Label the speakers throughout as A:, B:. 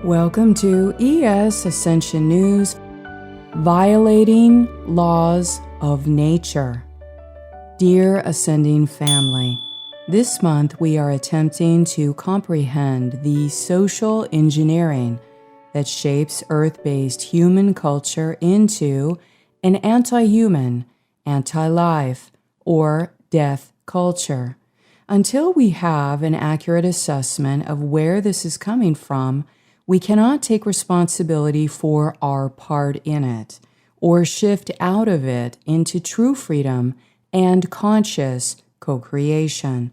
A: Welcome to ES Ascension News, Violating Laws of Nature. Dear Ascending Family, this month we are attempting to comprehend the social engineering that shapes Earth-based human culture into an anti-human, anti-life, or death culture. Until we have an accurate assessment of where this is coming from, we cannot take responsibility for our part in it, or shift out of it into true freedom and conscious co-creation.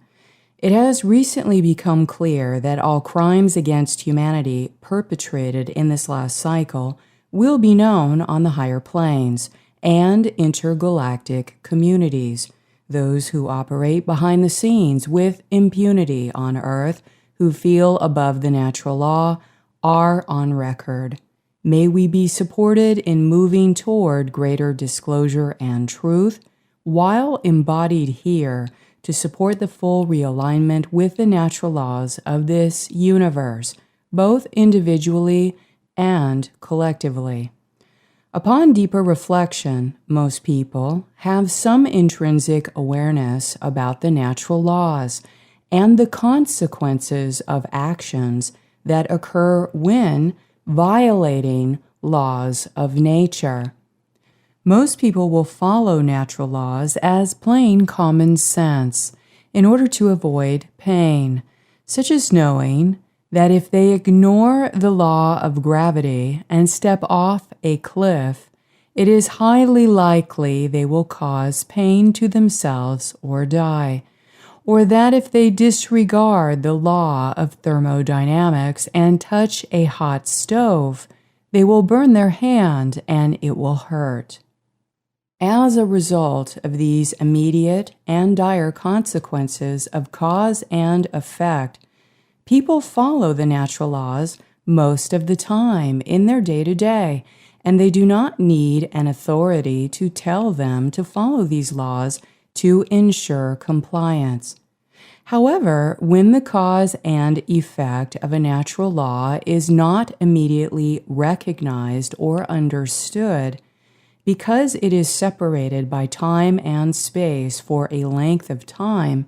A: It has recently become clear that all crimes against humanity perpetrated in this last cycle will be known on the higher planes and intergalactic communities. Those who operate behind the scenes with impunity on Earth, who feel above the natural law, are on record. May we be supported in moving toward greater disclosure and truth, while embodied here to support the full realignment with the natural laws of this universe, both individually and collectively. Upon deeper reflection, most people have some intrinsic awareness about the natural laws and the consequences of actions that occur when violating laws of nature. Most people will follow natural laws as plain common sense in order to avoid pain, such as knowing that if they ignore the law of gravity and step off a cliff, it is highly likely they will cause pain to themselves or die. Or that if they disregard the law of thermodynamics and touch a hot stove, they will burn their hand and it will hurt. As a result of these immediate and dire consequences of cause and effect, people follow the natural laws most of the time in their day-to-day, and they do not need an authority to tell them to follow these laws to ensure compliance. However, when the cause and effect of a natural law is not immediately recognized or understood, because it is separated by time and space for a length of time,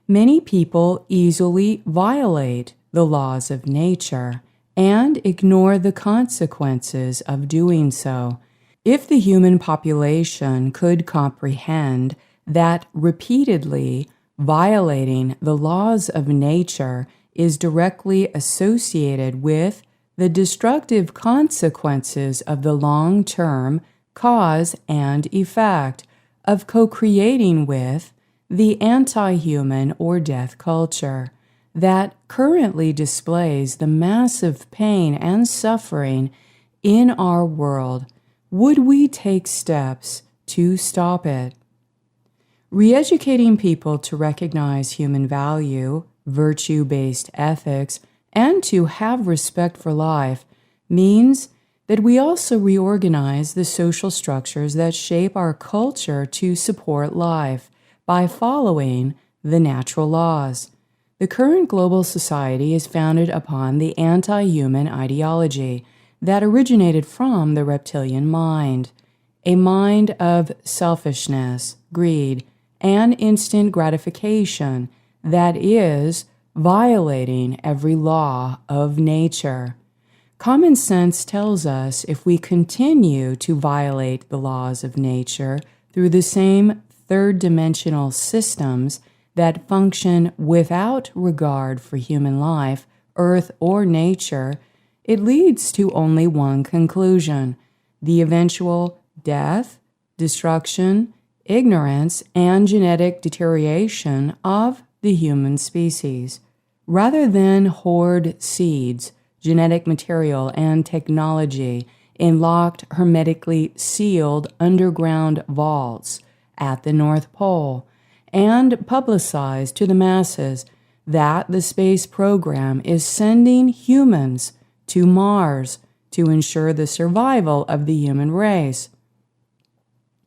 A: many people easily violate the laws of nature and ignore the consequences of doing so. If the human population could comprehend that repeatedly violating the laws of nature is directly associated with the destructive consequences of the long-term cause and effect of co-creating with the anti-human or death culture that currently displays the massive pain and suffering in our world, would we take steps to stop it? Re-educating people to recognize human value, virtue-based ethics, and to have respect for life means that we also reorganize the social structures that shape our culture to support life by following the natural laws. The current global society is founded upon the anti-human ideology that originated from the reptilian mind, a mind of selfishness, greed, and instant gratification that is violating every law of nature. Common sense tells us if we continue to violate the laws of nature through the same third-dimensional systems that function without regard for human life, earth, or nature, it leads to only one conclusion: the eventual death, destruction, ignorance, and genetic deterioration of the human species. Rather than hoard seeds, genetic material, and technology in locked, hermetically sealed underground vaults at the North Pole, and publicize to the masses that the space program is sending humans to Mars to ensure the survival of the human race.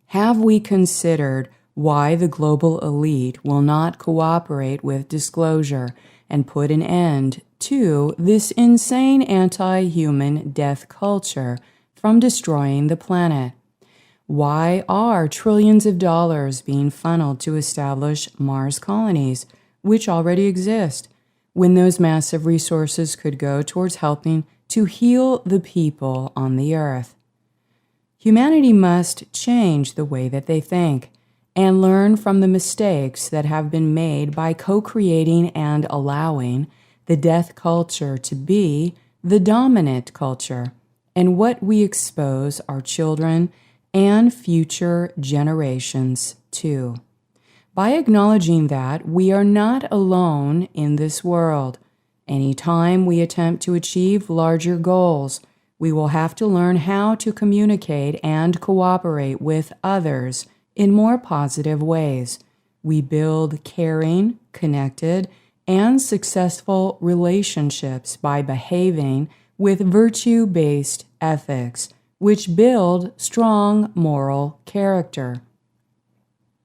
A: Have we considered why the global elite will not cooperate with disclosure and put an end to this insane anti-human death culture from destroying the planet? Why are trillions of dollars being funneled to establish Mars colonies, which already exist, when those massive resources could go towards helping to heal the people on the Earth? Humanity must change the way that they think and learn from the mistakes that have been made by co-creating and allowing the death culture to be the dominant culture, and what we expose our children and future generations to. By acknowledging that we are not alone in this world, anytime we attempt to achieve larger goals, we will have to learn how to communicate and cooperate with others in more positive ways. We build caring, connected, and successful relationships by behaving with virtue-based ethics, which build strong moral character.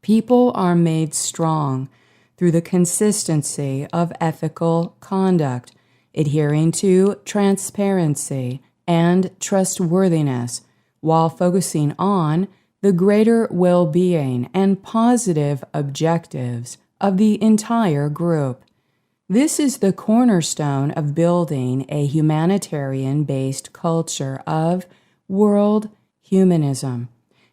A: People are made strong through the consistency of ethical conduct, adhering to transparency and trustworthiness, while focusing on the greater well-being and positive objectives of the entire group. This is the cornerstone of building a humanitarian-based culture of world humanism,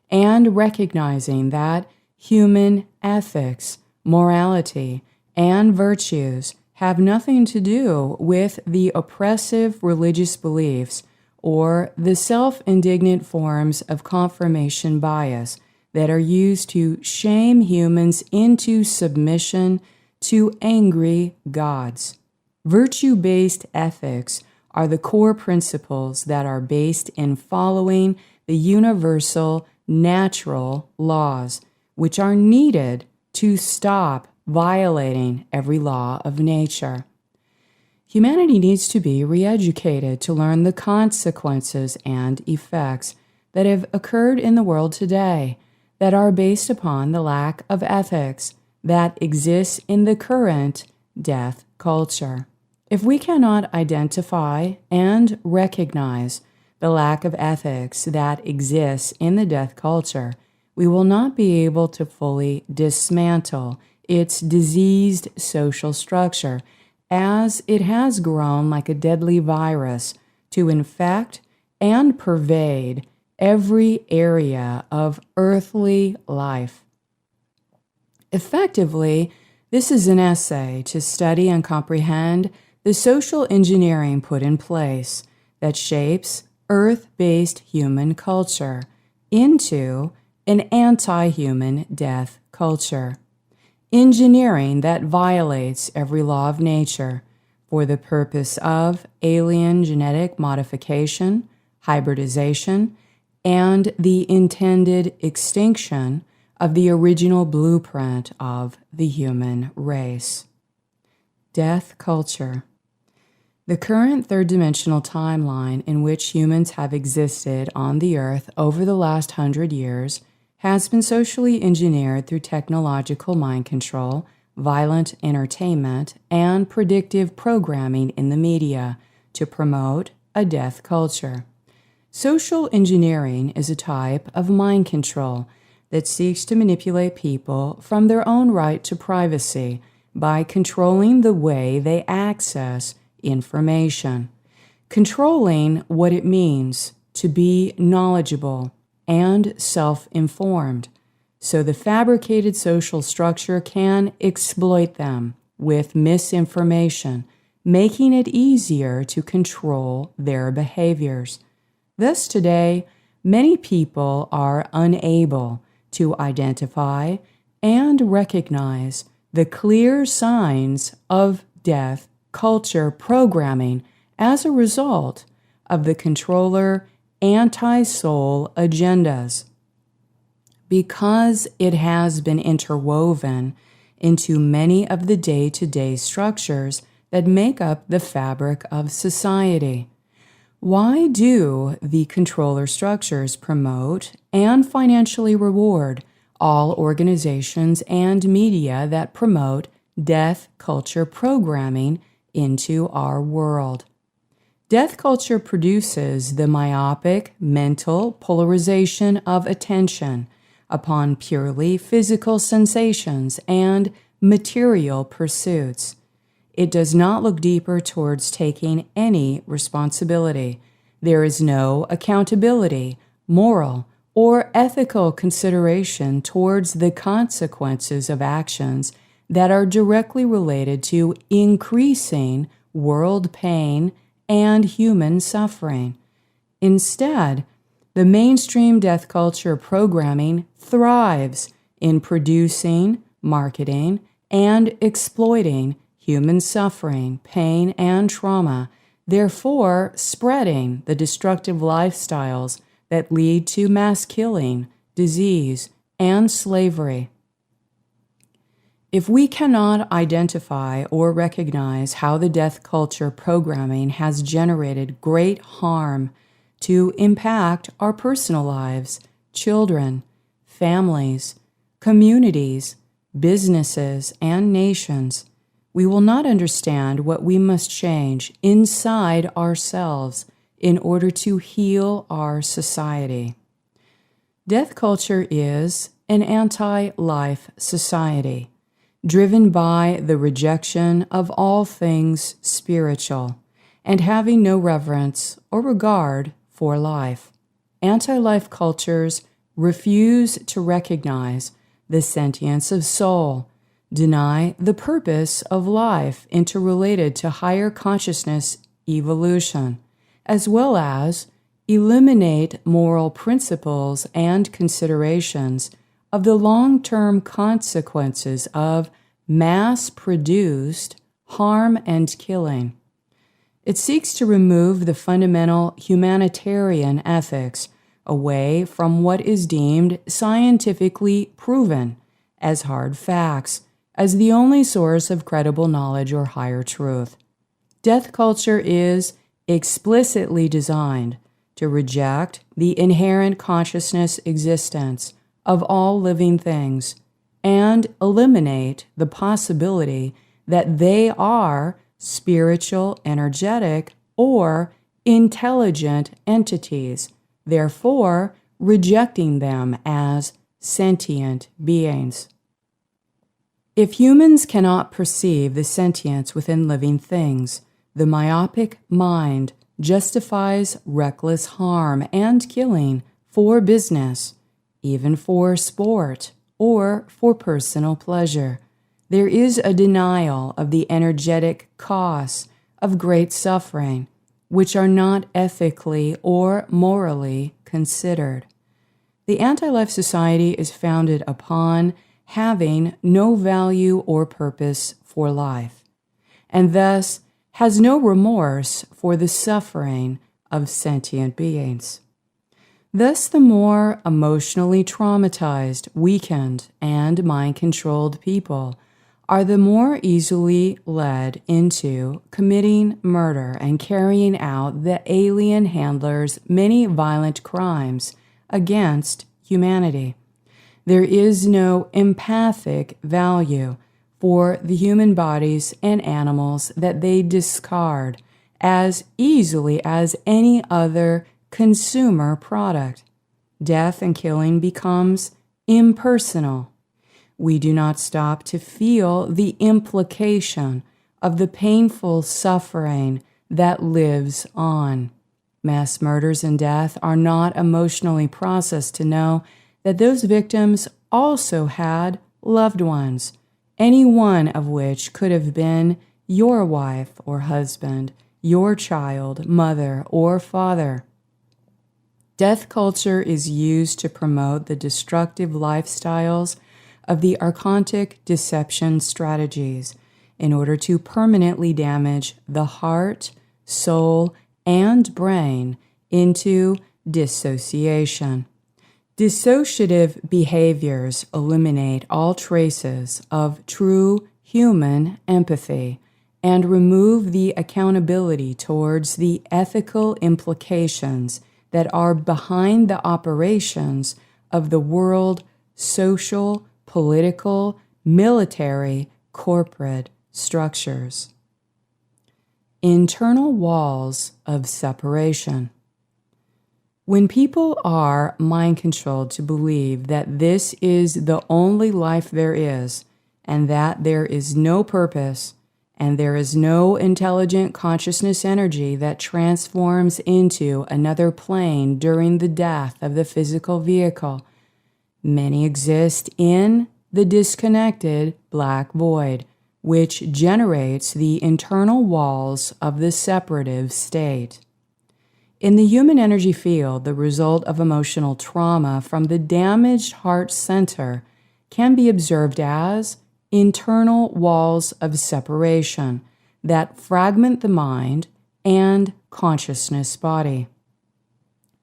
A: and recognizing that human ethics, morality, and virtues have nothing to do with the oppressive religious beliefs or the self-indignant forms of confirmation bias that are used to shame humans into submission to angry gods. Virtue-based ethics are the core principles that are based in following the universal natural laws, which are needed to stop violating every law of nature. Humanity needs to be re-educated to learn the consequences and effects that have occurred in the world today that are based upon the lack of ethics that exists in the current death culture. If we cannot identify and recognize the lack of ethics that exists in the death culture, we will not be able to fully dismantle its diseased social structure, as it has grown like a deadly virus to infect and pervade every area of earthly life. Effectively, this is an essay to study and comprehend the social engineering put in place that shapes Earth-based human culture into an anti-human death culture. Engineering that violates every law of nature for the purpose of alien genetic modification, hybridization, and the intended extinction of the original blueprint of the human race. Death culture. The current third-dimensional timeline in which humans have existed on the Earth over the last 100 years has been socially engineered through technological mind control, violent entertainment, and predictive programming in the media to promote a death culture. Social engineering is a type of mind control that seeks to manipulate people from their own right to privacy by controlling the way they access information, controlling what it means to be knowledgeable and self-informed, so the fabricated social structure can exploit them with misinformation, making it easier to control their behaviors. Thus today, many people are unable to identify and recognize the clear signs of death culture programming as a result of the controller anti-soul agendas. Because it has been interwoven into many of the day-to-day structures that make up the fabric of society. Why do the controller structures promote and financially reward all organizations and media that promote death culture programming into our world. Death culture produces the myopic mental polarization of attention upon purely physical sensations and material pursuits. It does not look deeper towards taking any responsibility. There is no accountability, moral, or ethical consideration towards the consequences of actions that are directly related to increasing world pain and human suffering. Instead, the mainstream death culture programming thrives in producing, marketing, and exploiting human suffering, pain, and trauma, therefore spreading the destructive lifestyles that lead to mass killing, disease, and slavery. If we cannot identify or recognize how the death culture programming has generated great harm to impact our personal lives, children, families, communities, businesses, and nations, we will not understand what we must change inside ourselves in order to heal our society. Death culture is an anti-life society, driven by the rejection of all things spiritual and having no reverence or regard for life. Anti-life cultures refuse to recognize the sentience of soul, deny the purpose of life interrelated to higher consciousness evolution, as well as eliminate moral principles and considerations of the long-term consequences of mass-produced harm and killing. It seeks to remove the fundamental humanitarian ethics away from what is deemed scientifically proven as hard facts, as the only source of credible knowledge or higher truth. Death culture is explicitly designed to reject the inherent consciousness existence of all living things and eliminate the possibility that they are spiritual, energetic, or intelligent entities, therefore rejecting them as sentient beings. If humans cannot perceive the sentience within living things, the myopic mind justifies reckless harm and killing for business, even for sport or for personal pleasure. There is a denial of the energetic costs of great suffering, which are not ethically or morally considered. The anti-life society is founded upon having no value or purpose for life, and thus has no remorse for the suffering of sentient beings. Thus, the more emotionally traumatized, weakened, and mind-controlled people are the more easily led into committing murder and carrying out the alien handler's many violent crimes against humanity. There is no empathic value for the human bodies and animals that they discard as easily as any other consumer product. Death and killing becomes impersonal. We do not stop to feel the implication of the painful suffering that lives on. Mass murders and death are not emotionally processed to know that those victims also had loved ones, any one of which could have been your wife or husband, your child, mother, or father. Death culture is used to promote the destructive lifestyles of the archontic deception strategies in order to permanently damage the heart, soul, and brain into dissociation. Dissociative behaviors eliminate all traces of true human empathy and remove the accountability towards the ethical implications that are behind the operations of the world social, political, military, corporate structures. Internal walls of separation. When people are mind-controlled to believe that this is the only life there is, and that there is no purpose, and there is no intelligent consciousness energy that transforms into another plane during the death of the physical vehicle, many exist in the disconnected black void, which generates the internal walls of the separative state. In the human energy field, the result of emotional trauma from the damaged heart center can be observed as internal walls of separation that fragment the mind and consciousness body.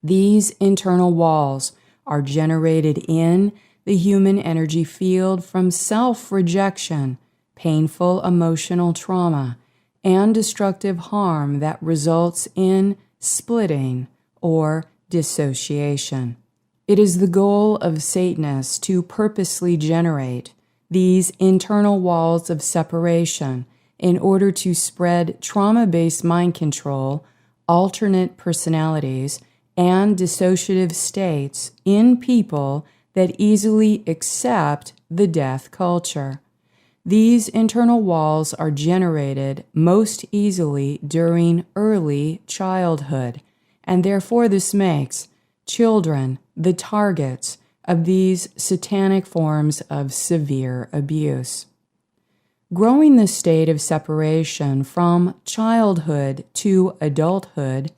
A: These internal walls are generated in the human energy field from self-rejection, painful emotional trauma, and destructive harm that results in splitting or dissociation. It is the goal of Satanists to purposely generate these internal walls of separation in order to spread trauma-based mind control, alternate personalities, and dissociative states in people that easily accept the death culture. These internal walls are generated most easily during early childhood, and therefore this makes children the targets of these satanic forms of severe abuse. Growing the state of separation from childhood to adulthood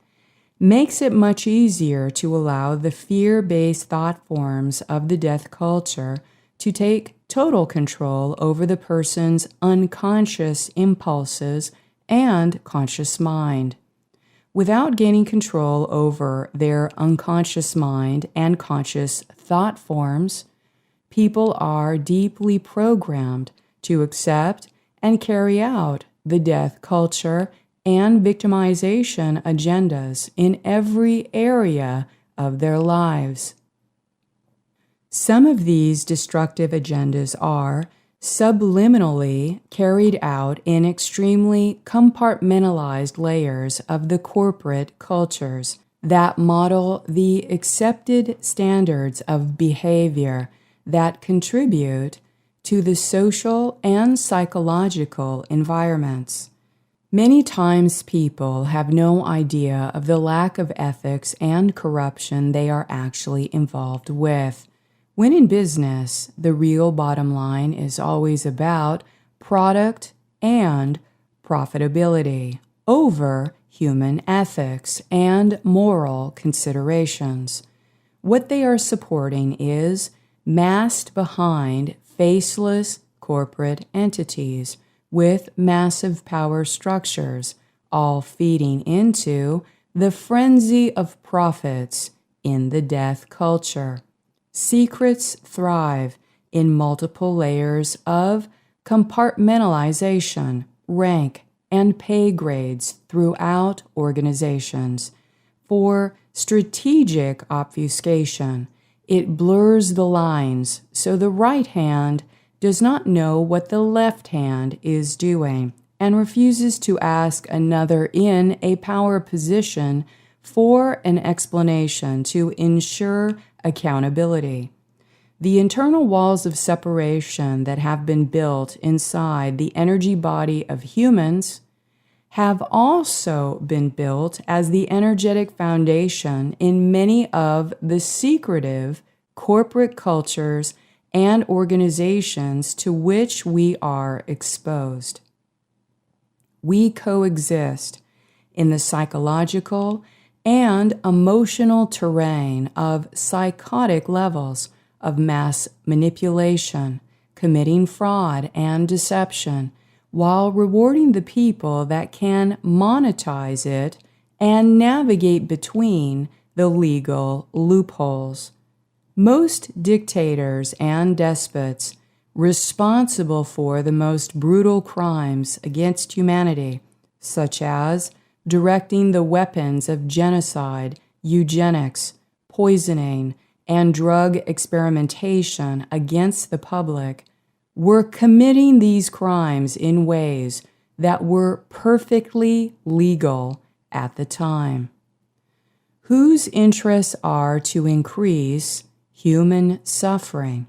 A: makes it much easier to allow the fear-based thought forms of the death culture to take total control over the person's unconscious impulses and conscious mind. Without gaining control over their unconscious mind and conscious thought forms, people are deeply programmed to accept and carry out the death culture and victimization agendas in every area of their lives. Some of these destructive agendas are subliminally carried out in extremely compartmentalized layers of the corporate cultures that model the accepted standards of behavior that contribute to the social and psychological environments. Many times people have no idea of the lack of ethics and corruption they are actually involved with. When in business, the real bottom line is always about product and profitability over human ethics and moral considerations. What they are supporting is masked behind faceless corporate entities with massive power structures, all feeding into the frenzy of profits in the death culture. Secrets thrive in multiple layers of compartmentalization, rank, and pay grades throughout organizations. For strategic obfuscation, it blurs the lines so the right hand does not know what the left hand is doing and refuses to ask another in a power position for an explanation to ensure accountability. The internal walls of separation that have been built inside the energy body of humans have also been built as the energetic foundation in many of the secretive corporate cultures and organizations to which we are exposed. We coexist in the psychological and emotional terrain of psychotic levels of mass manipulation, committing fraud and deception, while rewarding the people that can monetize it and navigate between the legal loopholes. Most dictators and despots responsible for the most brutal crimes against humanity, such as directing the weapons of genocide, eugenics, poisoning, and drug experimentation against the public, were committing these crimes in ways that were perfectly legal at the time, whose interests are to increase human suffering.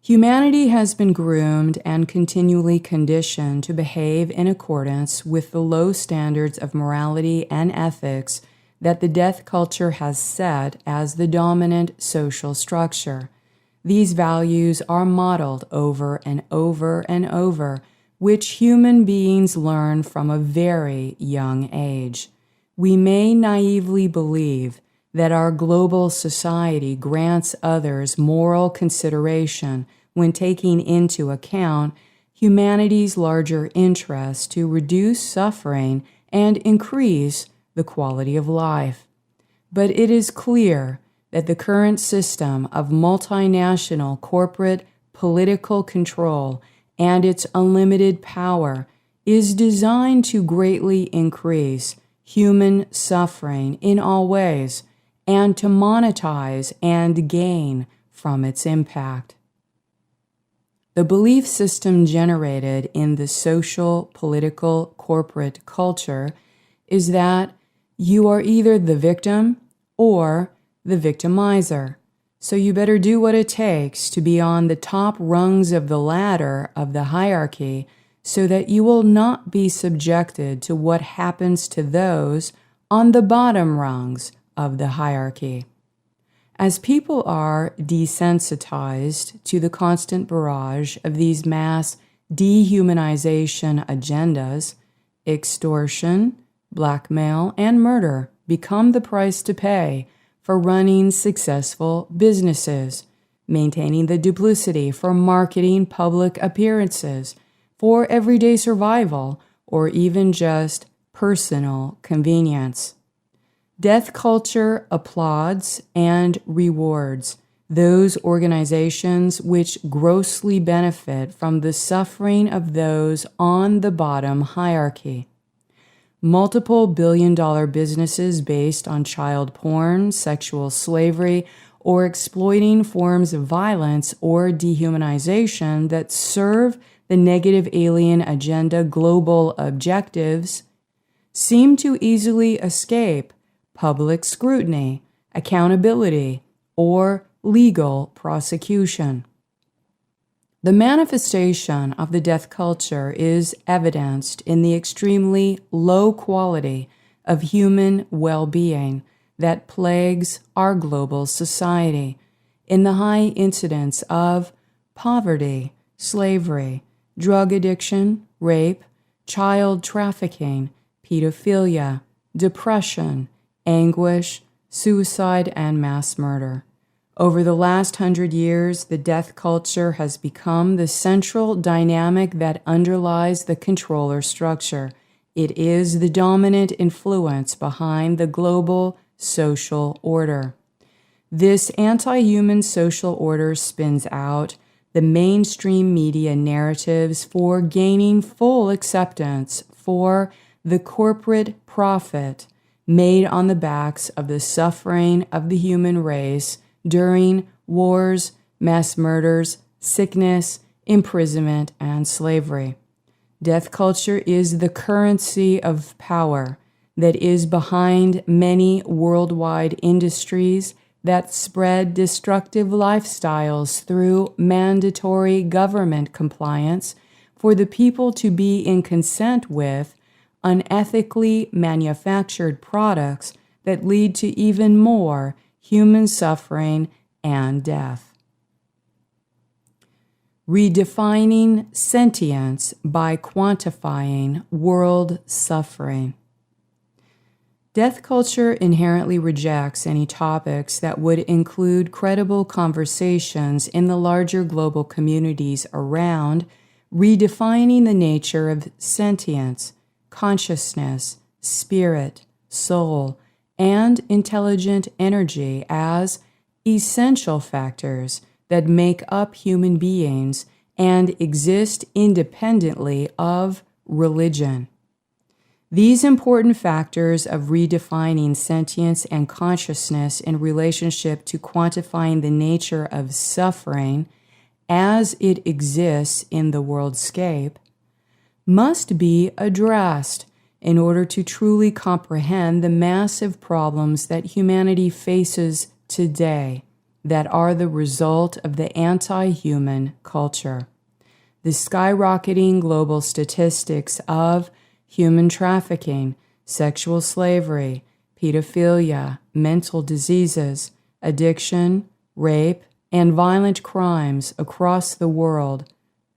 A: Humanity has been groomed and continually conditioned to behave in accordance with the low standards of morality and ethics that the death culture has set as the dominant social structure. These values are modeled over and over and over, which human beings learn from a very young age. We may naively believe that our global society grants others moral consideration when taking into account humanity's larger interest to reduce suffering and increase the quality of life. But it is clear that the current system of multinational corporate political control and its unlimited power is designed to greatly increase human suffering in all ways and to monetize and gain from its impact. The belief system generated in the social, political, corporate culture is that you are either the victim or the victimizer, so you better do what it takes to be on the top rungs of the ladder of the hierarchy so that you will not be subjected to what happens to those on the bottom rungs of the hierarchy. As people are desensitized to the constant barrage of these mass dehumanization agendas, extortion, blackmail, and murder become the price to pay for running successful businesses, maintaining the duplicity for marketing public appearances, for everyday survival, or even just personal convenience. Death culture applauds and rewards those organizations which grossly benefit from the suffering of those on the bottom hierarchy. Multiple billion-dollar businesses based on child porn, sexual slavery, or exploiting forms of violence or dehumanization that serve the negative alien agenda global objectives seem to easily escape public scrutiny, accountability, or legal prosecution. The manifestation of the death culture is evidenced in the extremely low quality of human well-being that plagues our global society, in the high incidence of poverty, slavery, drug addiction, rape, child trafficking, pedophilia, depression, anguish, suicide, and mass murder. Over the last 100 years, the death culture has become the central dynamic that underlies the controller structure. It is the dominant influence behind the global social order. This anti-human social order spins out the mainstream media narratives for gaining full acceptance for the corporate profit made on the backs of the suffering of the human race during wars, mass murders, sickness, imprisonment, and slavery. Death culture is the currency of power that is behind many worldwide industries that spread destructive lifestyles through mandatory government compliance for the people to be in consent with unethically manufactured products that lead to even more human suffering and death. Redefining sentience by quantifying world suffering. Death culture inherently rejects any topics that would include credible conversations in the larger global communities around redefining the nature of sentience, consciousness, spirit, soul, and intelligent energy as essential factors that make up human beings and exist independently of religion. These important factors of redefining sentience and consciousness in relationship to quantifying the nature of suffering as it exists in the worldscape must be addressed in order to truly comprehend the massive problems that humanity faces today that are the result of the anti-human culture. The skyrocketing global statistics of human trafficking, sexual slavery, pedophilia, mental diseases, addiction, rape, and violent crimes across the world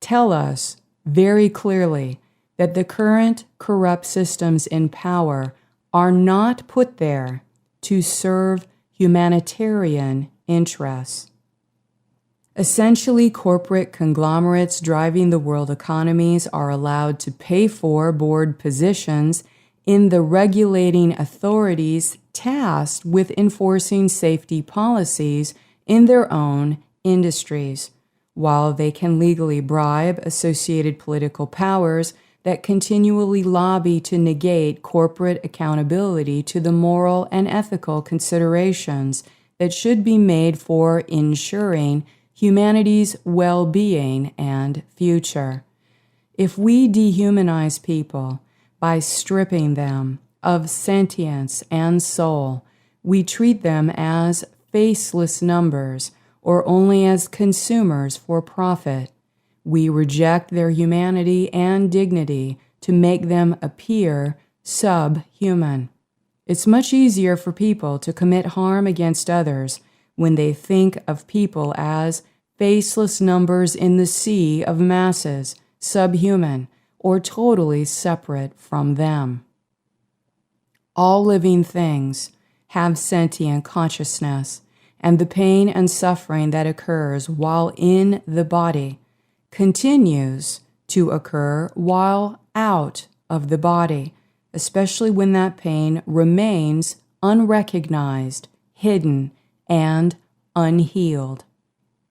A: tell us very clearly that the current corrupt systems in power are not put there to serve humanitarian interests. Essentially, corporate conglomerates driving the world economies are allowed to pay for board positions in the regulating authorities tasked with enforcing safety policies in their own industries, while they can legally bribe associated political powers that continually lobby to negate corporate accountability to the moral and ethical considerations that should be made for ensuring humanity's well-being and future. If we dehumanize people by stripping them of sentience and soul, we treat them as faceless numbers or only as consumers for profit. We reject their humanity and dignity to make them appear subhuman. It's much easier for people to commit harm against others when they think of people as faceless numbers in the sea of masses, subhuman, or totally separate from them. All living things have sentient consciousness, and the pain and suffering that occurs while in the body continues to occur while out of the body, especially when that pain remains unrecognized, hidden, and unhealed.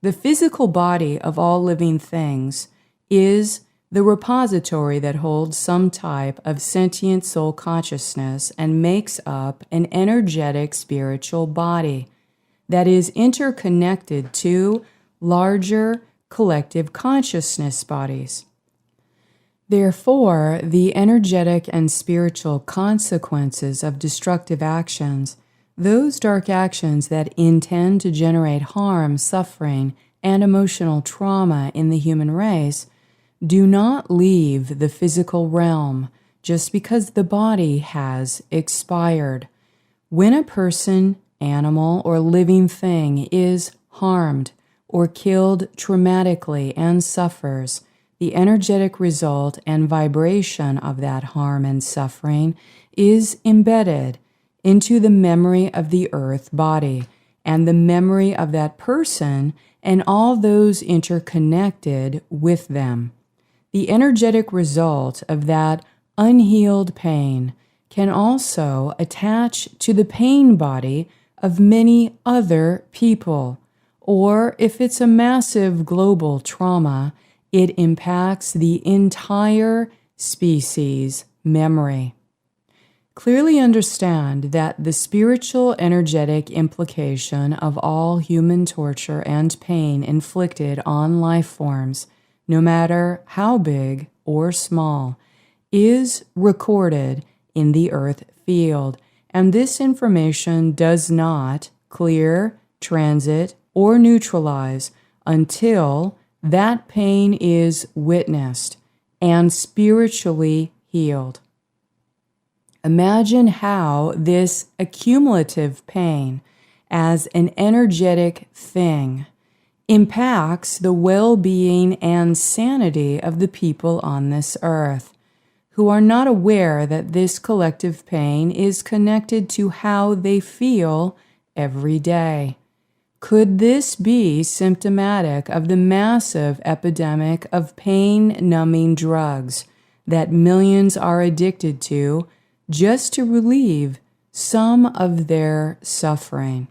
A: The physical body of all living things is the repository that holds some type of sentient soul consciousness and makes up an energetic spiritual body that is interconnected to larger collective consciousness bodies. Therefore, the energetic and spiritual consequences of destructive actions, those dark actions that intend to generate harm, suffering, and emotional trauma in the human race, do not leave the physical realm just because the body has expired. When a person, animal, or living thing is harmed or killed traumatically and suffers, the energetic result and vibration of that harm and suffering is embedded into the memory of the earth body and the memory of that person and all those interconnected with them. The energetic result of that unhealed pain can also attach to the pain body of many other people, or if it's a massive global trauma, it impacts the entire species' memory. Clearly understand that the spiritual energetic implication of all human torture and pain inflicted on life forms, no matter how big or small, is recorded in the earth field, and this information does not clear, transit, or neutralize until that pain is witnessed and spiritually healed. Imagine how this accumulative pain, as an energetic thing, impacts the well-being and sanity of the people on this earth, who are not aware that this collective pain is connected to how they feel every day. Could this be symptomatic of the massive epidemic of pain-numbing drugs that millions are addicted to just to relieve some of their suffering?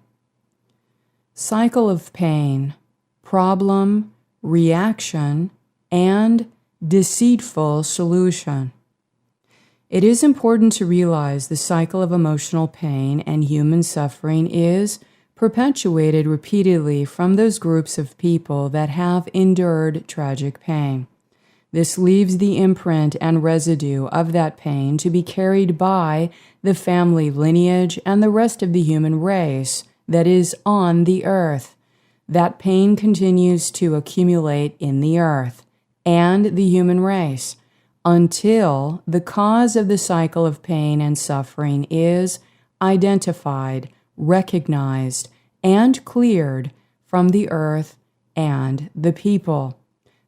A: Cycle of pain, problem, reaction, and deceitful solution. It is important to realize the cycle of emotional pain and human suffering is perpetuated repeatedly from those groups of people that have endured tragic pain. This leaves the imprint and residue of that pain to be carried by the family lineage and the rest of the human race that is on the earth. That pain continues to accumulate in the earth and the human race until the cause of the cycle of pain and suffering is identified, recognized, and cleared from the earth and the people.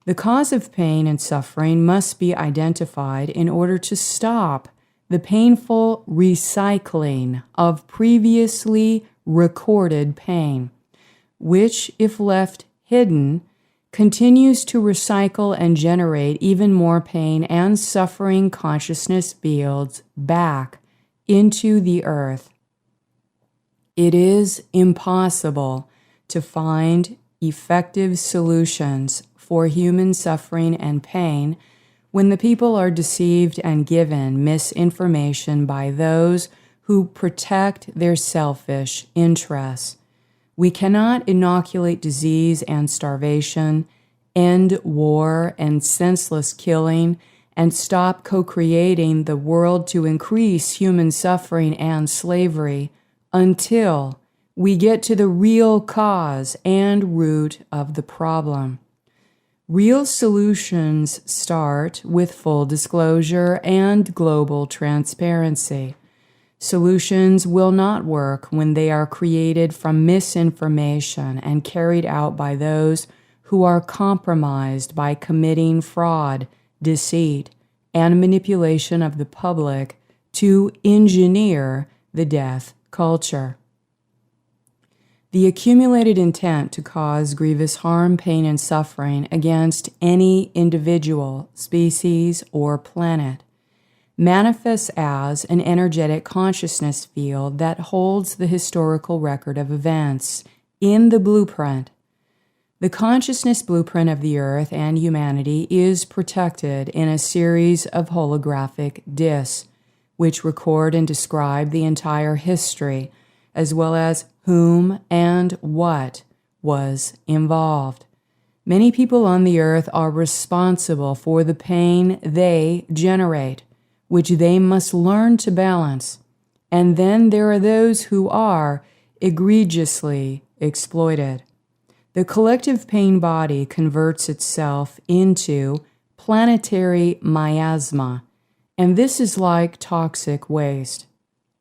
A: The cause of pain and suffering must be identified in order to stop the painful recycling of previously recorded pain, which, if left hidden, continues to recycle and generate even more pain and suffering consciousness fields back into the earth. It is impossible to find effective solutions for human suffering and pain when the people are deceived and given misinformation by those who protect their selfish interests. We cannot inoculate disease and starvation, end war and senseless killing, and stop co-creating the world to increase human suffering and slavery until we get to the real cause and root of the problem. Real solutions start with full disclosure and global transparency. Solutions will not work when they are created from misinformation and carried out by those who are compromised by committing fraud, deceit, and manipulation of the public to engineer the death culture. The accumulated intent to cause grievous harm, pain, and suffering against any individual, species, or planet manifests as an energetic consciousness field that holds the historical record of events in the blueprint. The consciousness blueprint of the earth and humanity is protected in a series of holographic discs, which record and describe the entire history, as well as whom and what was involved. Many people on the earth are responsible for the pain they generate, which they must learn to balance. And then there are those who are egregiously exploited. The collective pain body converts itself into planetary miasma, and this is like toxic waste.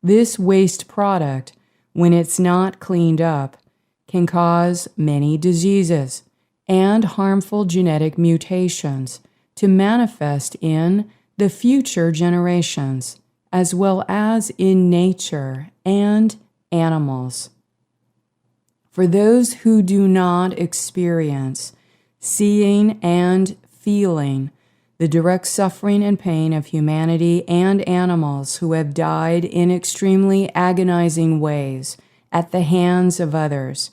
A: This waste product, when it's not cleaned up, can cause many diseases and harmful genetic mutations to manifest in the future generations, as well as in nature and animals. For those who do not experience seeing and feeling the direct suffering and pain of humanity and animals who have died in extremely agonizing ways at the hands of others,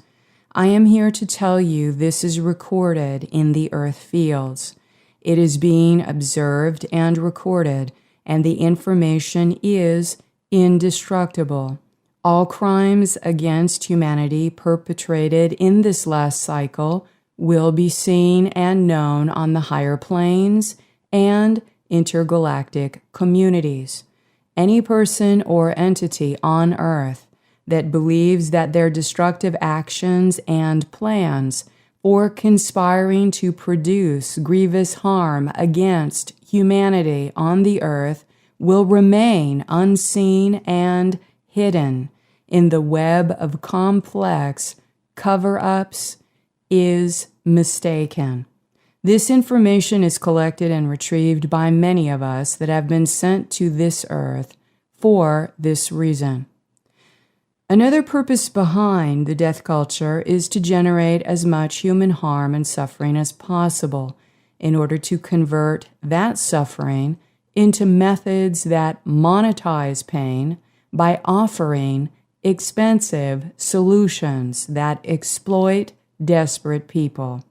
A: I am here to tell you this is recorded in the earth fields. It is being observed and recorded, and the information is indestructible. All crimes against humanity perpetrated in this last cycle will be seen and known on the higher planes and intergalactic communities. Any person or entity on Earth that believes that their destructive actions and plans or conspiring to produce grievous harm against humanity on the earth will remain unseen and hidden in the web of complex cover-ups is mistaken. This information is collected and retrieved by many of us that have been sent to this earth for this reason. Another purpose behind the death culture is to generate as much human harm and suffering as possible in order to convert that suffering into methods that monetize pain by offering expensive solutions that exploit desperate people.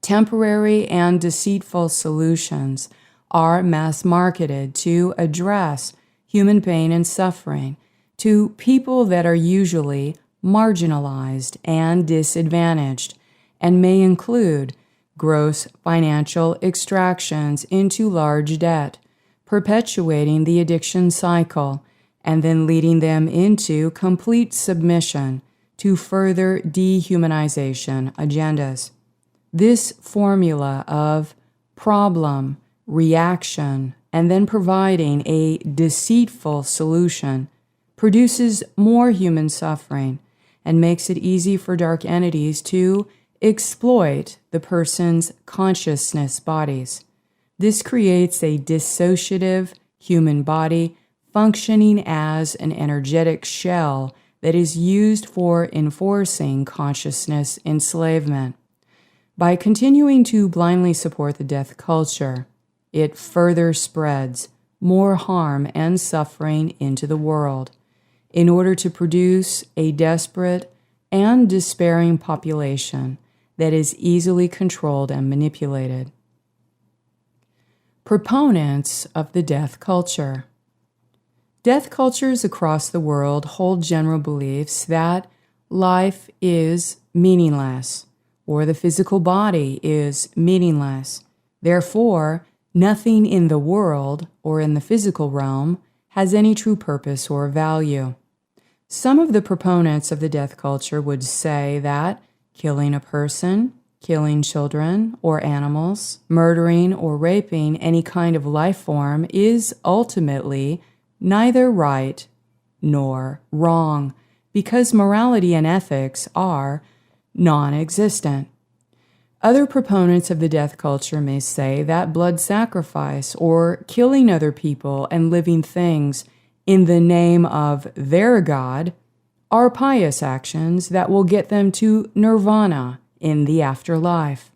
A: Temporary and deceitful solutions are mass-marketed to address human pain and suffering to people that are usually marginalized and disadvantaged, and may include gross financial extractions into large debt, perpetuating the addiction cycle, and then leading them into complete submission to further dehumanization agendas. This formula of problem, reaction, and then providing a deceitful solution produces more human suffering and makes it easy for dark entities to exploit the person's consciousness bodies. This creates a dissociative human body functioning as an energetic shell that is used for enforcing consciousness enslavement. By continuing to blindly support the death culture, it further spreads more harm and suffering into the world in order to produce a desperate and despairing population that is easily controlled and manipulated. Proponents of the death culture. Death cultures across the world hold general beliefs that life is meaningless, or the physical body is meaningless. Therefore, nothing in the world or in the physical realm has any true purpose or value. Some of the proponents of the death culture would say that killing a person, killing children or animals, murdering or raping any kind of life form is ultimately neither right nor wrong, because morality and ethics are non-existent. Other proponents of the death culture may say that blood sacrifice or killing other people and living things in the name of their God are pious actions that will get them to nirvana in the afterlife.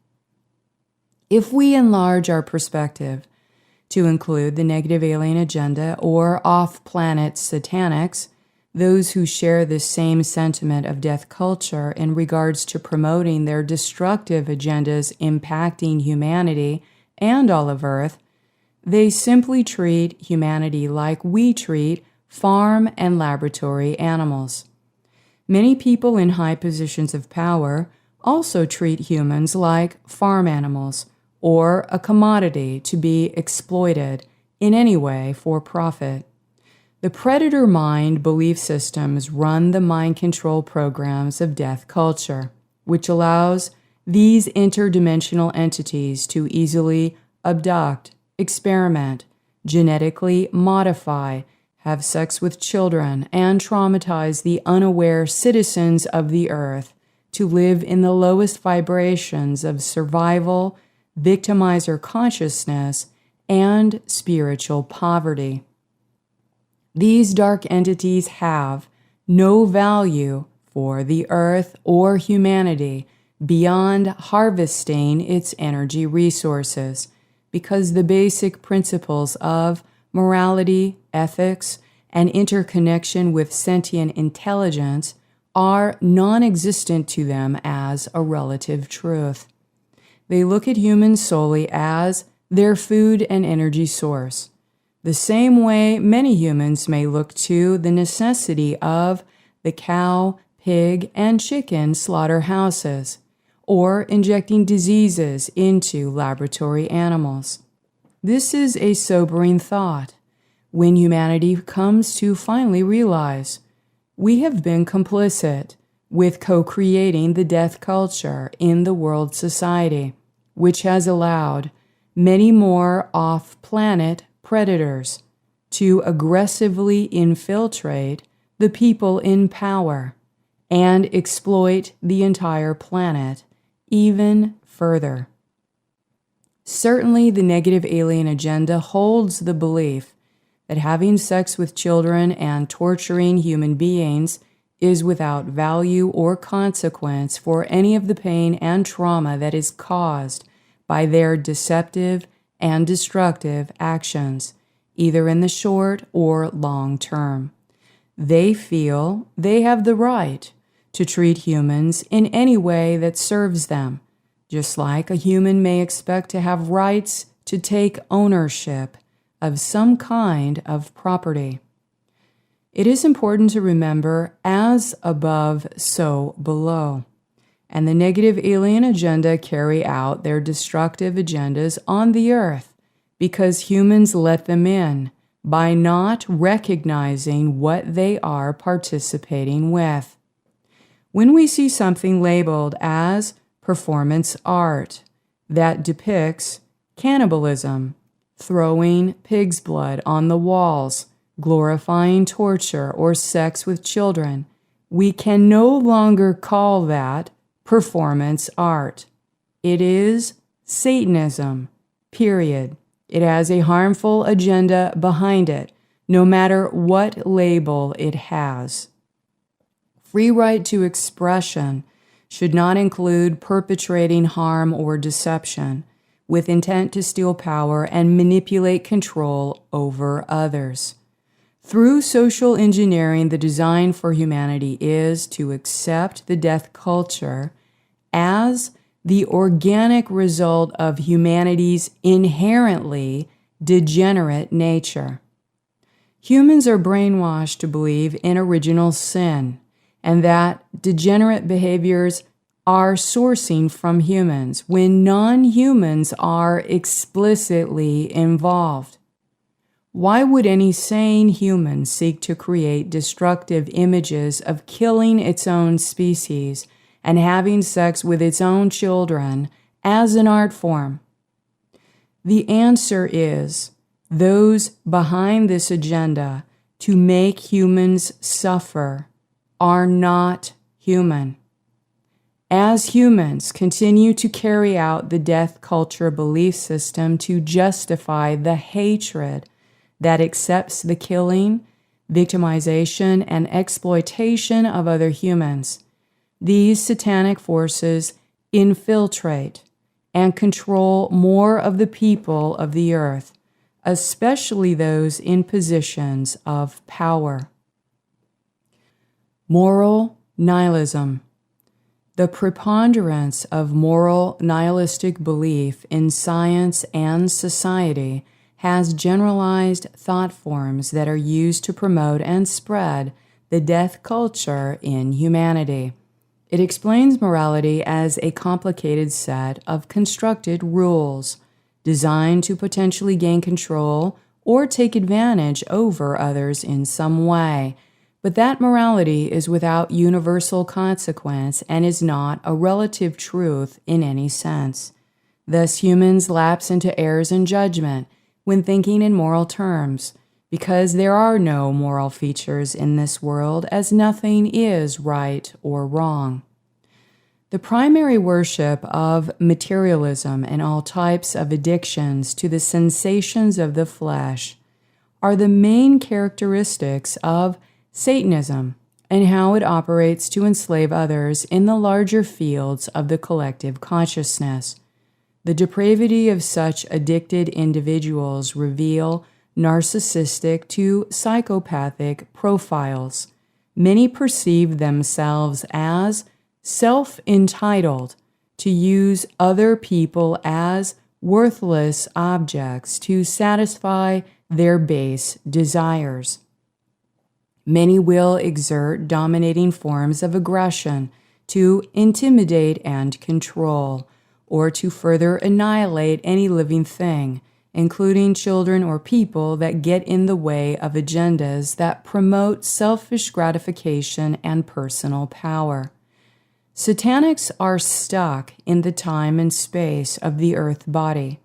A: If we enlarge our perspective to include the negative alien agenda or off-planet satanics, those who share the same sentiment of death culture in regards to promoting their destructive agendas impacting humanity and all of Earth, they simply treat humanity like we treat farm and laboratory animals. Many people in high positions of power also treat humans like farm animals or a commodity to be exploited in any way for profit. The predator mind belief systems run the mind control programs of death culture, which allows these interdimensional entities to easily abduct, experiment, genetically modify, have sex with children, and traumatize the unaware citizens of the earth to live in the lowest vibrations of survival, victimizer consciousness, and spiritual poverty. These dark entities have no value for the earth or humanity beyond harvesting its energy resources, because the basic principles of morality, ethics, and interconnection with sentient intelligence are non-existent to them as a relative truth. They look at humans solely as their food and energy source, the same way many humans may look to the necessity of the cow, pig, and chicken slaughterhouses, or injecting diseases into laboratory animals. This is a sobering thought when humanity comes to finally realize we have been complicit with co-creating the death culture in the world society, which has allowed many more off-planet predators to aggressively infiltrate the people in power and exploit the entire planet even further. Certainly, the negative alien agenda holds the belief that having sex with children and torturing human beings is without value or consequence for any of the pain and trauma that is caused by their deceptive and destructive actions, either in the short or long term. They feel they have the right to treat humans in any way that serves them, just like a human may expect to have rights to take ownership of some kind of property. It is important to remember, as above, so below. and the negative alien agenda carry out their destructive agendas on the earth because humans let them in by not recognizing what they are participating with. When we see something labeled as performance art that depicts cannibalism, throwing pig's blood on the walls, glorifying torture or sex with children, we can no longer call that performance art. It is Satanism, period. It has a harmful agenda behind it, no matter what label it has. Free right to expression should not include perpetrating harm or deception with intent to steal power and manipulate control over others. Through social engineering, the design for humanity is to accept the death culture as the organic result of humanity's inherently degenerate nature. Humans are brainwashed to believe in original sin and that degenerate behaviors are sourcing from humans when non-humans are explicitly involved. Why would any sane human seek to create destructive images of killing its own species and having sex with its own children as an art form? The answer is those behind this agenda to make humans suffer are not human. As humans continue to carry out the death culture belief system to justify the hatred that accepts the killing, victimization, and exploitation of other humans, these satanic forces infiltrate and control more of the people of the earth, especially those in positions of power. Moral nihilism. The preponderance of moral nihilistic belief in science and society has generalized thought forms that are used to promote and spread the death culture in humanity. It explains morality as a complicated set of constructed rules designed to potentially gain control or take advantage over others in some way. But that morality is without universal consequence and is not a relative truth in any sense. Thus, humans lapse into errors in judgment when thinking in moral terms, because there are no moral features in this world, as nothing is right or wrong. The primary worship of materialism and all types of addictions to the sensations of the flesh are the main characteristics of Satanism and how it operates to enslave others in the larger fields of the collective consciousness. The depravity of such addicted individuals reveal narcissistic to psychopathic profiles. Many perceive themselves as self-entitled to use other people as worthless objects to satisfy their base desires. Many will exert dominating forms of aggression to intimidate and control, or to further annihilate any living thing, including children or people that get in the way of agendas that promote selfish gratification and personal power. Satanics are stuck in the time and space of the earth body,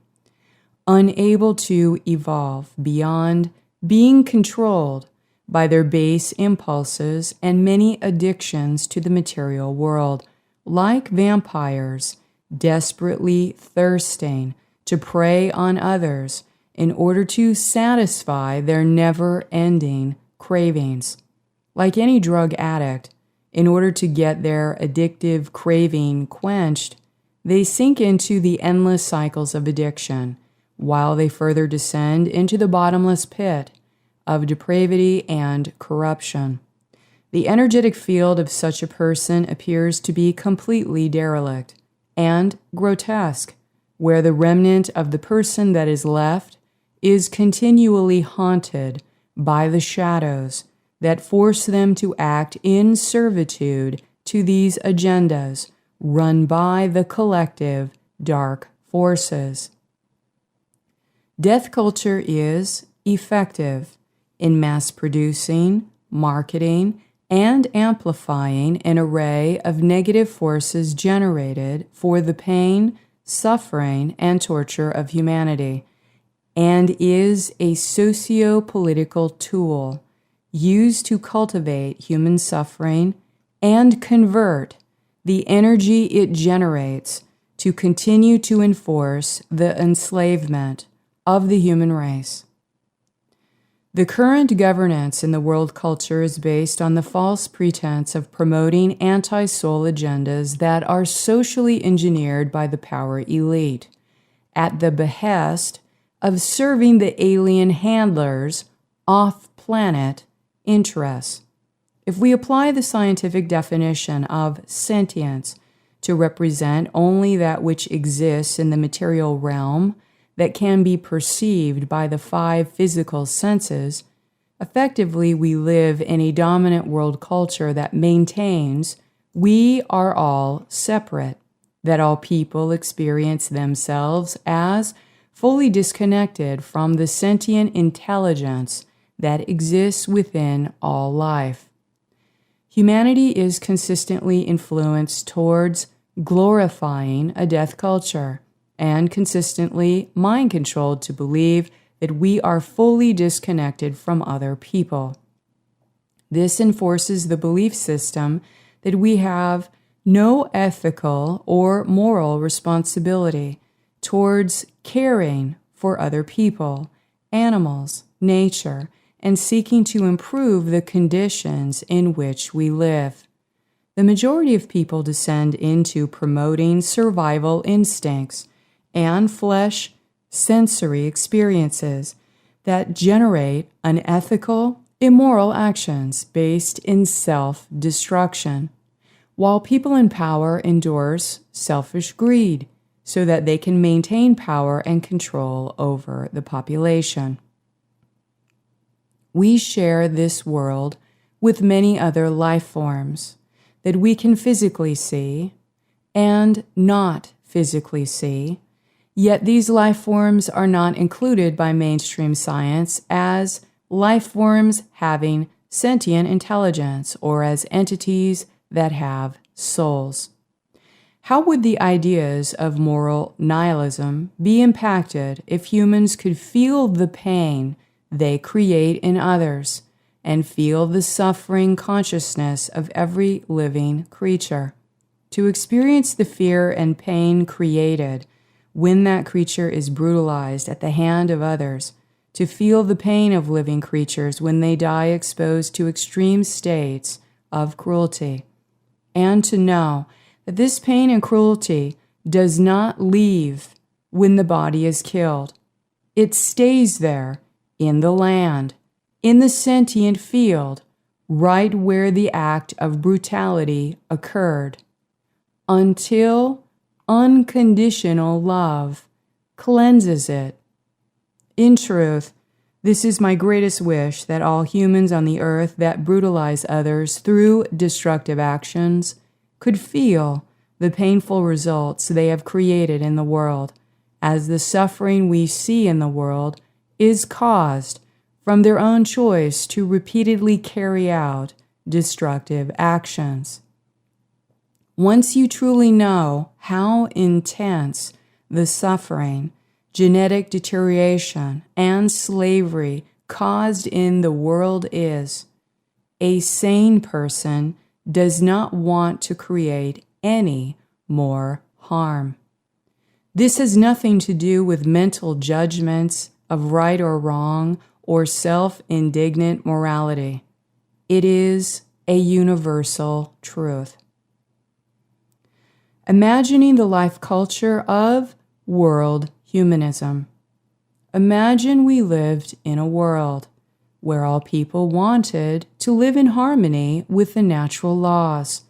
A: unable to evolve beyond being controlled by their base impulses and many addictions to the material world, like vampires, desperately thirsting to prey on others in order to satisfy their never-ending cravings. Like any drug addict, in order to get their addictive craving quenched, they sink into the endless cycles of addiction, while they further descend into the bottomless pit of depravity and corruption. The energetic field of such a person appears to be completely derelict and grotesque, where the remnant of the person that is left is continually haunted by the shadows that force them to act in servitude to these agendas run by the collective dark forces. Death culture is effective in mass producing, marketing, and amplifying an array of negative forces generated for the pain, suffering, and torture of humanity, and is a socio-political tool used to cultivate human suffering and convert the energy it generates to continue to enforce the enslavement of the human race. The current governance in the world culture is based on the false pretense of promoting anti-soul agendas that are socially engineered by the power elite, at the behest of serving the alien handlers' off-planet interests. If we apply the scientific definition of sentience to represent only that which exists in the material realm that can be perceived by the 5 physical senses, effectively we live in a dominant world culture that maintains we are all separate, that all people experience themselves as fully disconnected from the sentient intelligence that exists within all life. Humanity is consistently influenced towards glorifying a death culture and consistently mind-controlled to believe that we are fully disconnected from other people. This enforces the belief system that we have no ethical or moral responsibility towards caring for other people, animals, nature, and seeking to improve the conditions in which we live. The majority of people descend into promoting survival instincts and flesh sensory experiences that generate unethical, immoral actions based in self-destruction, while people in power endorse selfish greed so that they can maintain power and control over the population. We share this world with many other life forms that we can physically see and not physically see, yet these life forms are not included by mainstream science as life forms having sentient intelligence or as entities that have souls. How would the ideas of moral nihilism be impacted if humans could feel the pain they create in others and feel the suffering consciousness of every living creature? To experience the fear and pain created when that creature is brutalized at the hand of others, to feel the pain of living creatures when they die exposed to extreme states of cruelty, and to know that this pain and cruelty does not leave when the body is killed. It stays there, in the land, in the sentient field, right where the act of brutality occurred, until unconditional love cleanses it. In truth, this is my greatest wish, that all humans on the earth that brutalize others through destructive actions could feel the painful results they have created in the world, as the suffering we see in the world is caused from their own choice to repeatedly carry out destructive actions. Once you truly know how intense the suffering, genetic deterioration, and slavery caused in the world is, a sane person does not want to create any more harm. This has nothing to do with mental judgments of right or wrong or self-indignant morality. It is a universal truth. Imagining the life culture of world humanism. Imagine we lived in a world where all people wanted to live in harmony with the natural laws.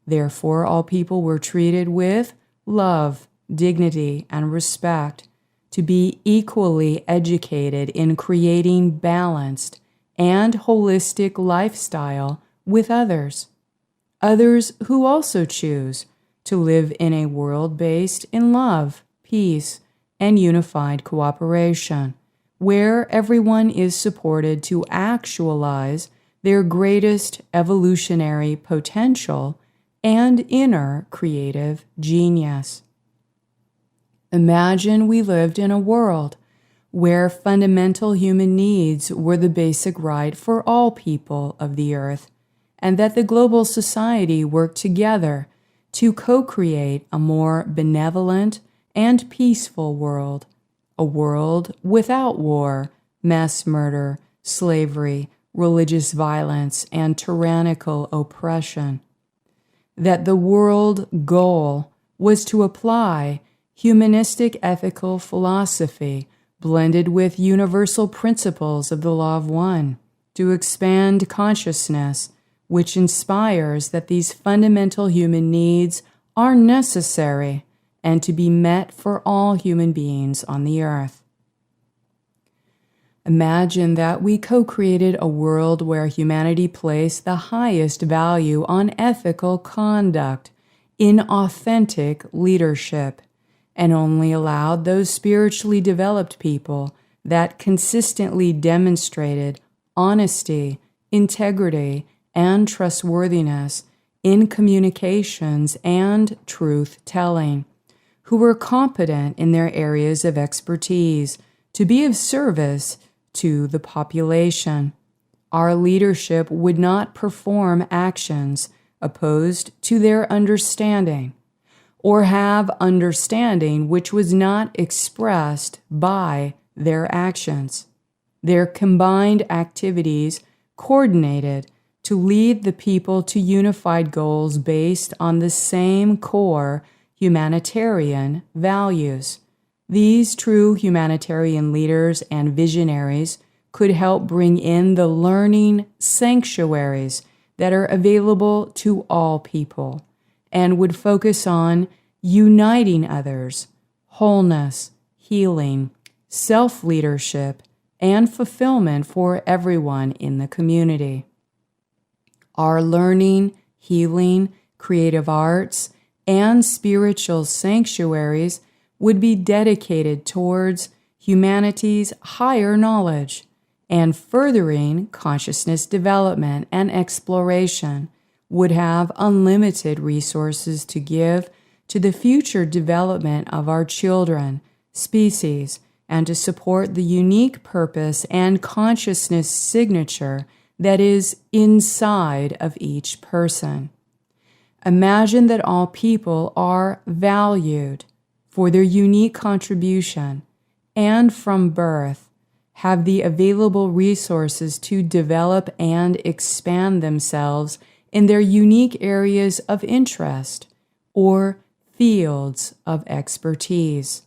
A: Therefore, all people were treated with love, dignity, and respect, to be equally educated in creating balanced and holistic lifestyle with others who also choose to live in a world based in love, peace, and unified cooperation, where everyone is supported to actualize their greatest evolutionary potential and inner creative genius. Imagine we lived in a world where fundamental human needs were the basic right for all people of the earth, and that the global society worked together to co-create a more benevolent and peaceful world, a world without war, mass murder, slavery, religious violence, and tyrannical oppression. That the world goal was to apply humanistic ethical philosophy blended with universal principles of the law of one, to expand consciousness, which inspires that these fundamental human needs are necessary and to be met for all human beings on the earth. Imagine that we co-created a world where humanity placed the highest value on ethical conduct, in authentic leadership, and only allowed those spiritually developed people that consistently demonstrated honesty, integrity, and trustworthiness in communications and truth-telling, who were competent in their areas of expertise to be of service to the population. Our leadership would not perform actions opposed to their understanding, or have understanding which was not expressed by their actions. Their combined activities coordinated to lead the people to unified goals based on the same core humanitarian values. These true humanitarian leaders and visionaries could help bring in the learning sanctuaries that are available to all people, and would focus on uniting others, wholeness, healing, self-leadership, and fulfillment for everyone in the community. Our learning, healing, creative arts, and spiritual sanctuaries would be dedicated towards humanity's higher knowledge and furthering consciousness development and exploration, would have unlimited resources to give to the future development of our children, species, and to support the unique purpose and consciousness signature that is inside of each person. Imagine that all people are valued for their unique contribution and from birth have the available resources to develop and expand themselves in their unique areas of interest or fields of expertise.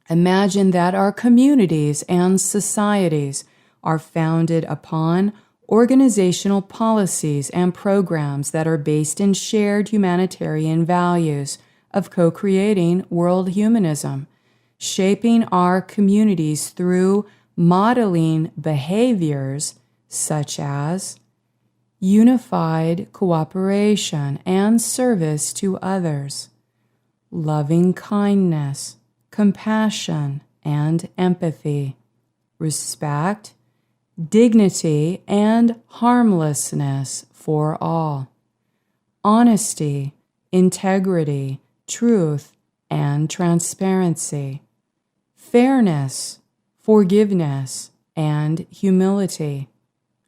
A: Imagine that our communities and societies are founded upon organizational policies and programs that are based in shared humanitarian values of co-creating world humanism, shaping our communities through modeling behaviors such as unified cooperation and service to others, loving kindness, compassion and empathy, respect, dignity and harmlessness for all, honesty, integrity, truth, and transparency, fairness, forgiveness, and humility,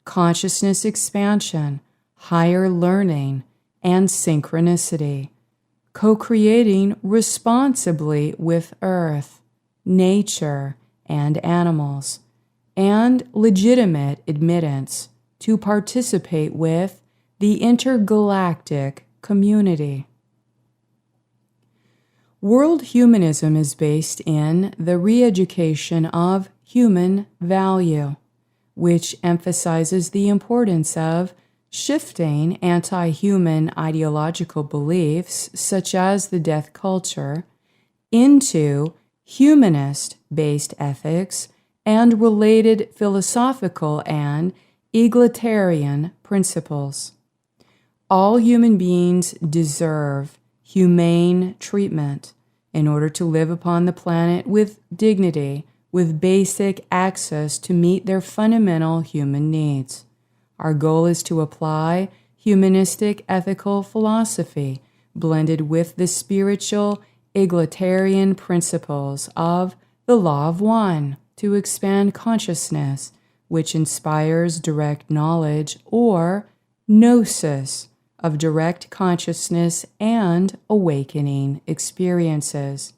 A: consciousness expansion, higher learning, and synchronicity, co-creating responsibly with earth, nature, and animals, and legitimate admittance to participate with the intergalactic community. World humanism is based in the re-education of human value, which emphasizes the importance of shifting anti-human ideological beliefs, such as the death culture, into humanist-based ethics and related philosophical and egalitarian principles. All human beings deserve humane treatment in order to live upon the planet with dignity, with basic access to meet their fundamental human needs. Our goal is to apply humanistic ethical philosophy blended with the spiritual egalitarian principles of the Law of One to expand consciousness, which inspires direct knowledge or gnosis of direct consciousness and awakening experiences.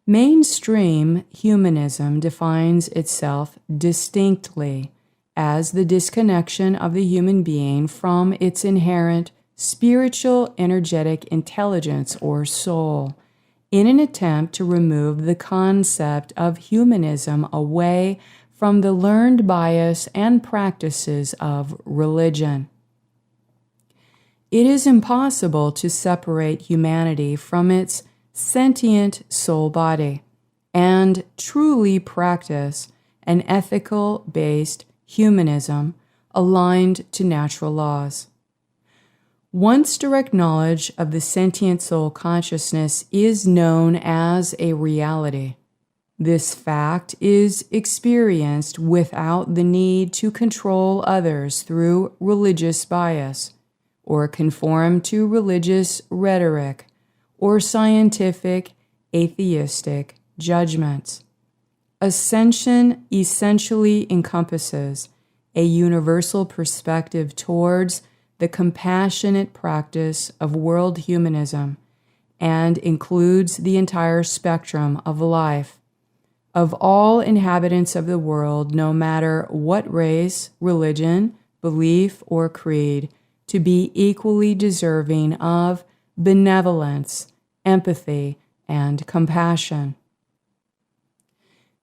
A: Mainstream humanism defines itself distinctly as the disconnection of the human being from its inherent spiritual energetic intelligence or soul, in an attempt to remove the concept of humanism away from the learned bias and practices of religion. It is impossible to separate humanity from its sentient soul body and truly practice an ethical-based humanism aligned to natural laws. Once direct knowledge of the sentient soul consciousness is known as a reality, this fact is experienced without the need to control others through religious bias, or conform to religious rhetoric, or scientific, atheistic judgments. Ascension essentially encompasses a universal perspective towards the compassionate practice of world humanism and includes the entire spectrum of life, of all inhabitants of the world, no matter what race, religion, belief, or creed, to be equally deserving of benevolence, empathy, and compassion.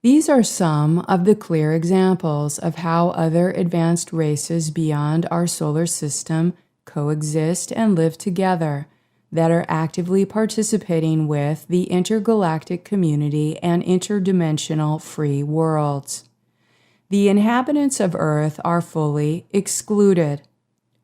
A: These are some of the clear examples of how other advanced races beyond our solar system coexist and live together, that are actively participating with the intergalactic community and interdimensional free worlds. The inhabitants of Earth are fully excluded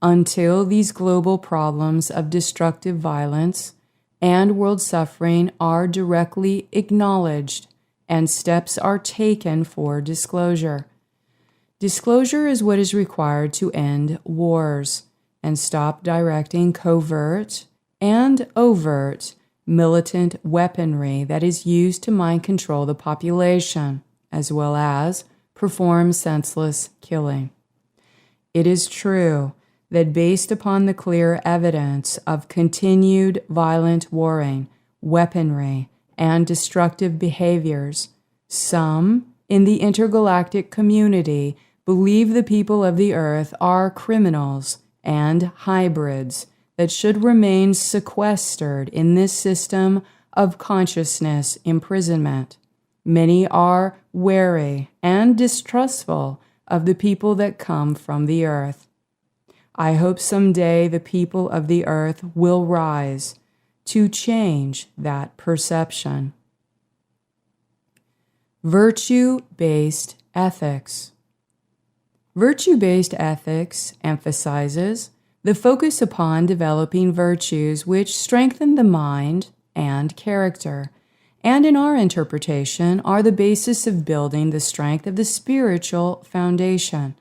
A: until these global problems of destructive violence and world suffering are directly acknowledged and steps are taken for disclosure. Disclosure is what is required to end wars and stop directing covert and overt militant weaponry that is used to mind control the population, as well as perform senseless killing. It is true that based upon the clear evidence of continued violent warring, weaponry, and destructive behaviors, some in the intergalactic community believe the people of the earth are criminals and hybrids that should remain sequestered in this system of consciousness imprisonment. Many are wary and distrustful of the people that come from the earth. I hope someday the people of the earth will rise to change that perception. Virtue-based ethics. Virtue-based ethics emphasizes the focus upon developing virtues which strengthen the mind and character, and in our interpretation are the basis of building the strength of the spiritual foundation.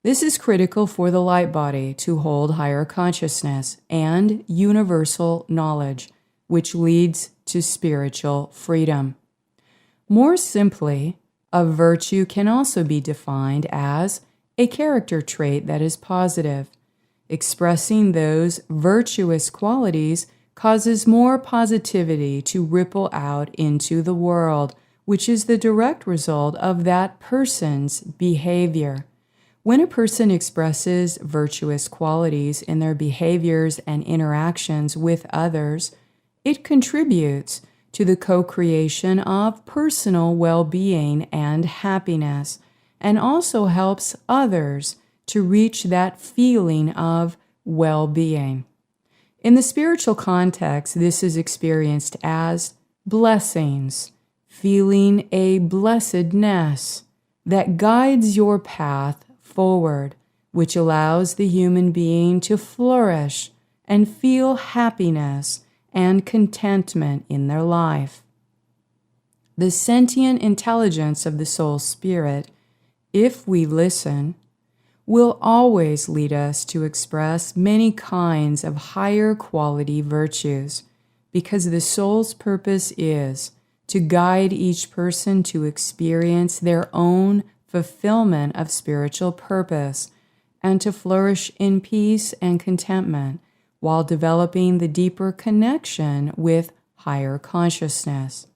A: This is critical for the light body to hold higher consciousness and universal knowledge, which leads to spiritual freedom. More simply, a virtue can also be defined as a character trait that is positive. Expressing those virtuous qualities causes more positivity to ripple out into the world, which is the direct result of that person's behavior. When a person expresses virtuous qualities in their behaviors and interactions with others, it contributes to the co-creation of personal well-being and happiness, and also helps others to reach that feeling of well-being. In the spiritual context, this is experienced as blessings, feeling a blessedness that guides your path forward, which allows the human being to flourish and feel happiness and contentment in their life. The sentient intelligence of the soul spirit, if we listen, will always lead us to express many kinds of higher quality virtues, because the soul's purpose is to guide each person to experience their own fulfillment of spiritual purpose and to flourish in peace and contentment while developing the deeper connection with higher consciousness.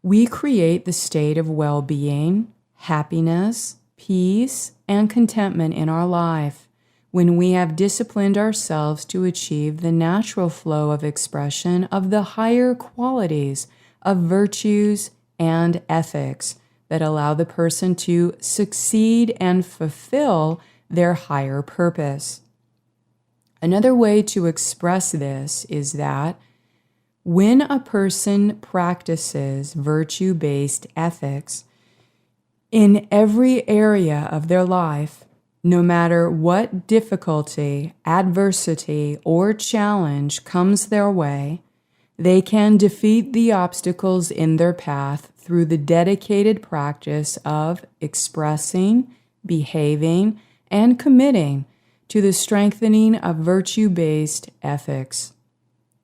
A: We create the state of well-being, happiness, peace, and contentment in our life when we have disciplined ourselves to achieve the natural flow of expression of the higher qualities of virtues and ethics that allow the person to succeed and fulfill their higher purpose. Another way to express this is that when a person practices virtue-based ethics in every area of their life, no matter what difficulty, adversity, or challenge comes their way, they can defeat the obstacles in their path through the dedicated practice of expressing, behaving, and committing to the strengthening of virtue-based ethics.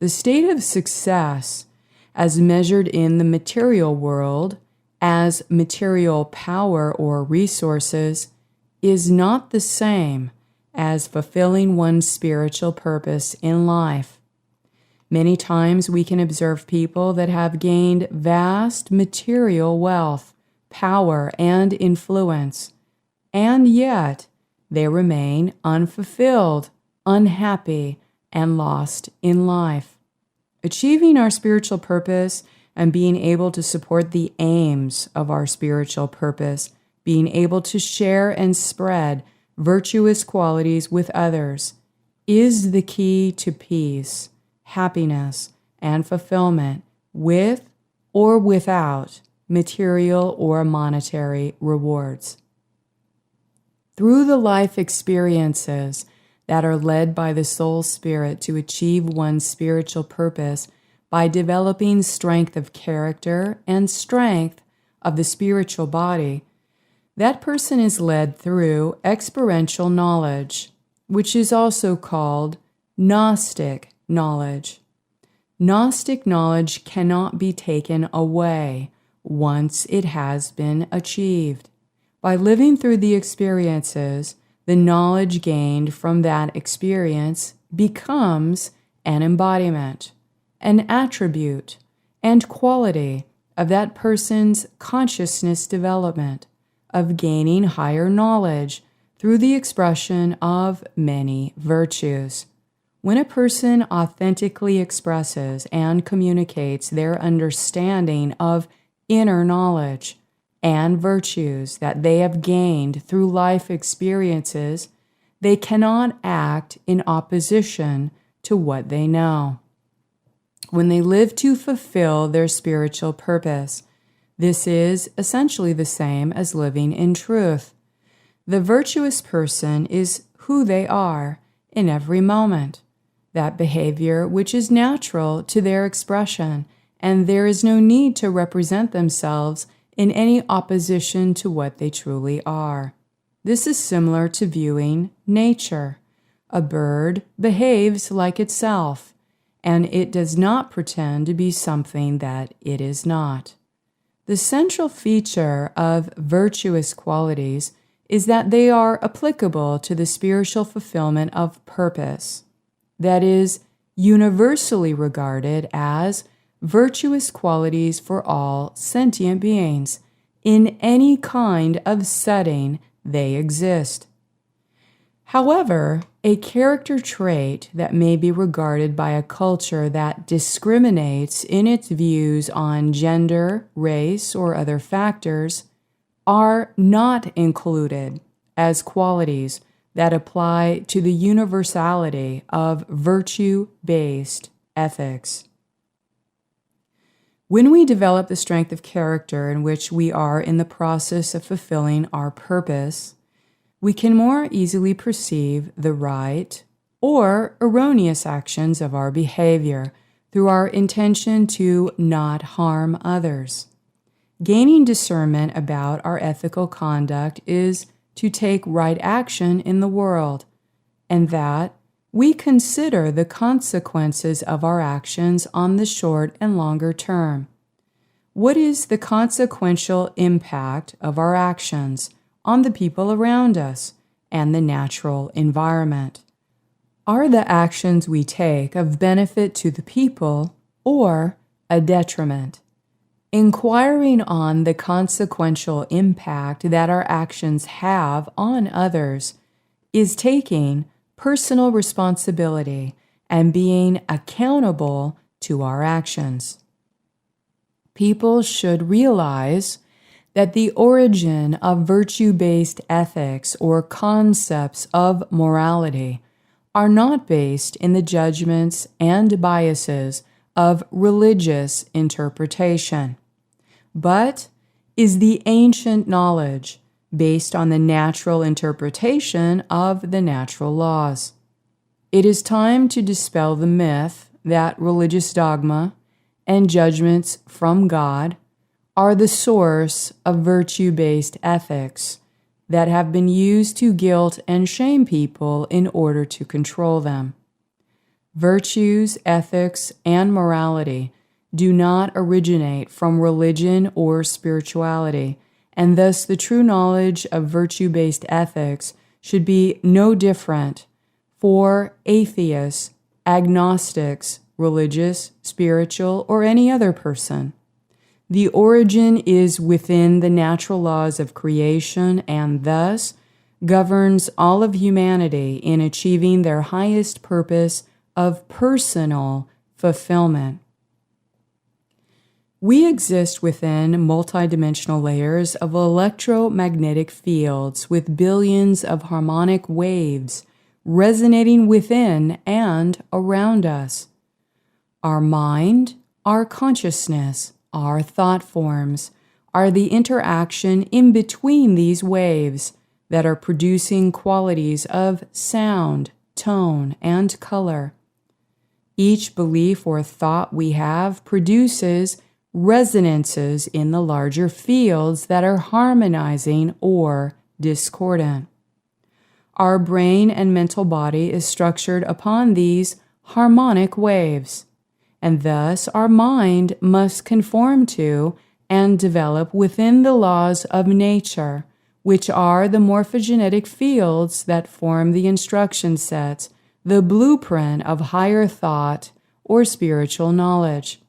A: The state of success, as measured in the material world as material power or resources, is not the same as fulfilling one's spiritual purpose in life. Many times we can observe people that have gained vast material wealth, power, and influence, and yet they remain unfulfilled, unhappy, and lost in life. Achieving our spiritual purpose and being able to support the aims of our spiritual purpose, being able to share and spread virtuous qualities with others, is the key to peace, happiness, and fulfillment with or without material or monetary rewards. Through the life experiences that are led by the soul spirit to achieve one's spiritual purpose by developing strength of character and strength of the spiritual body, that person is led through experiential knowledge, which is also called Gnostic knowledge. Gnostic knowledge cannot be taken away once it has been achieved. By living through the experiences, the knowledge gained from that experience becomes an embodiment, an attribute, and quality of that person's consciousness development, of gaining higher knowledge through the expression of many virtues. When a person authentically expresses and communicates their understanding of inner knowledge and virtues that they have gained through life experiences, they cannot act in opposition to what they know. When they live to fulfill their spiritual purpose, this is essentially the same as living in truth. The virtuous person is who they are in every moment, that behavior which is natural to their expression, and there is no need to represent themselves in any opposition to what they truly are. This is similar to viewing nature. A bird behaves like itself, and it does not pretend to be something that it is not. The central feature of virtuous qualities is that they are applicable to the spiritual fulfillment of purpose, that is, universally regarded as virtuous qualities for all sentient beings in any kind of setting they exist. However, a character trait that may be regarded by a culture that discriminates in its views on gender, race, or other factors are not included as qualities that apply to the universality of virtue-based ethics. When we develop the strength of character in which we are in the process of fulfilling our purpose, we can more easily perceive the right or erroneous actions of our behavior through our intention to not harm others. Gaining discernment about our ethical conduct is to take right action in the world, and that we consider the consequences of our actions on the short and longer term. What is the consequential impact of our actions on the people around us and the natural environment? Are the actions we take of benefit to the people or a detriment? Inquiring on the consequential impact that our actions have on others is taking personal responsibility and being accountable to our actions. People should realize that the origin of virtue-based ethics or concepts of morality are not based in the judgments and biases of religious interpretation, but is the ancient knowledge based on the natural interpretation of the natural laws. It is time to dispel the myth that religious dogma and judgments from God are the source of virtue-based ethics that have been used to guilt and shame people in order to control them. Virtues, ethics, and morality do not originate from religion or spirituality, and thus the true knowledge of virtue-based ethics should be no different for atheists, agnostics, religious, spiritual, or any other person. The origin is within the natural laws of creation and thus governs all of humanity in achieving their highest purpose of personal fulfillment. We exist within multidimensional layers of electromagnetic fields with billions of harmonic waves resonating within and around us. Our mind, our consciousness, our thought forms are the interaction in between these waves that are producing qualities of sound, tone, and color. Each belief or thought we have produces resonances in the larger fields that are harmonizing or discordant. Our brain and mental body is structured upon these harmonic waves, and thus our mind must conform to and develop within the laws of nature, which are the morphogenetic fields that form the instruction sets, the blueprint of higher thought or spiritual knowledge.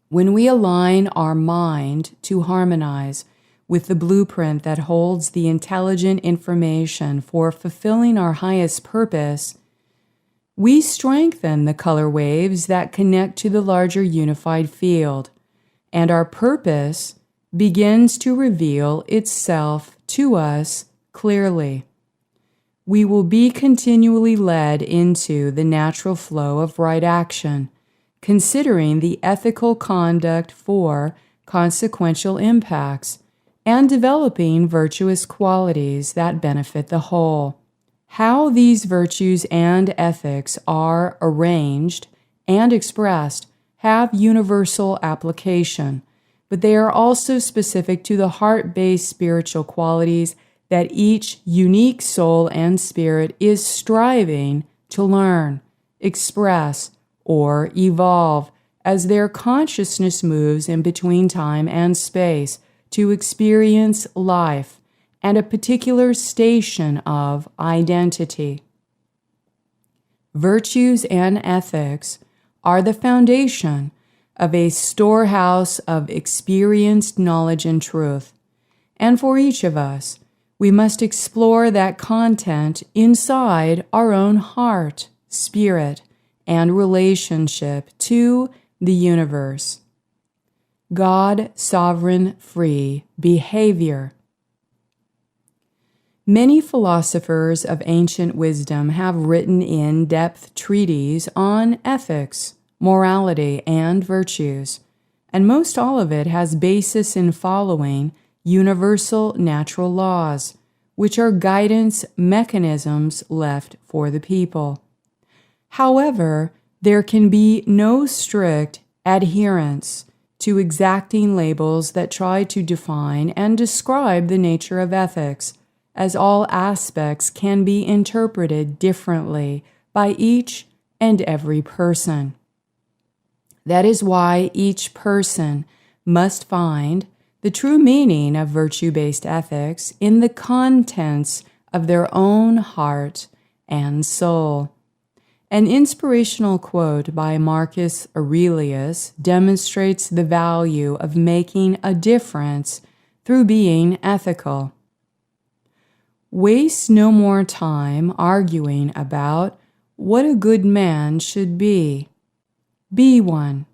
A: When we align our mind to harmonize with the blueprint that holds the intelligent information for fulfilling our highest purpose, we strengthen the color waves that connect to the larger unified field, and our purpose begins to reveal itself to us clearly. We will be continually led into the natural flow of right action, considering the ethical conduct for consequential impacts and developing virtuous qualities that benefit the whole. How these virtues and ethics are arranged and expressed have universal application, but they are also specific to the heart-based spiritual qualities that each unique soul and spirit is striving to learn, express, or evolve as their consciousness moves in between time and space to experience life and a particular station of identity. Virtues and ethics are the foundation of a storehouse of experienced knowledge and truth, and for each of us, we must explore that content inside our own heart, spirit, and relationship to the universe. God, sovereign, free behavior. Many philosophers of ancient wisdom have written in-depth treatises on ethics, morality, and virtues, and most all of it has basis in following universal natural laws, which are guidance mechanisms left for the people. However, There can be no strict adherence to exacting labels that try to define and describe the nature of ethics, as all aspects can be interpreted differently by each and every person. That is why each person must find the true meaning of virtue-based ethics in the contents of their own heart and soul. An inspirational quote by Marcus Aurelius demonstrates the value of making a difference through being ethical. Waste no more time arguing about what a good man should be. Be one.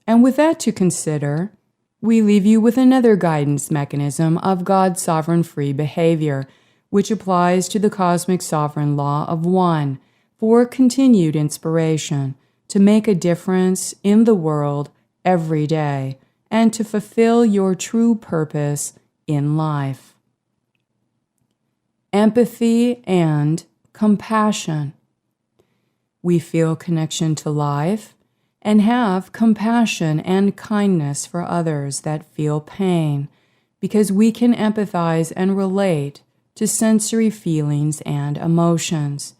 A: And with that to consider, we leave you with another guidance mechanism of God's sovereign free behavior, which applies to the cosmic sovereign law of one, for continued inspiration to make a difference in the world every day and to fulfill your true purpose in life. Empathy and compassion. We feel connection to life and have compassion and kindness for others that feel pain because we can empathize and relate to sensory feelings and emotions.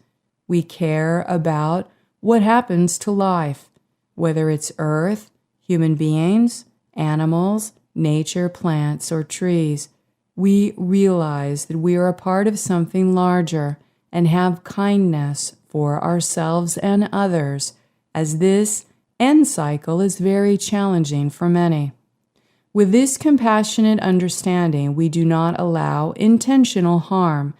A: We care about what happens to life, whether it's earth, human beings, animals, nature, plants, or trees. We realize that we are a part of something larger and have kindness for ourselves and others, as this end cycle is very challenging for many. With this compassionate understanding, we do not allow intentional harm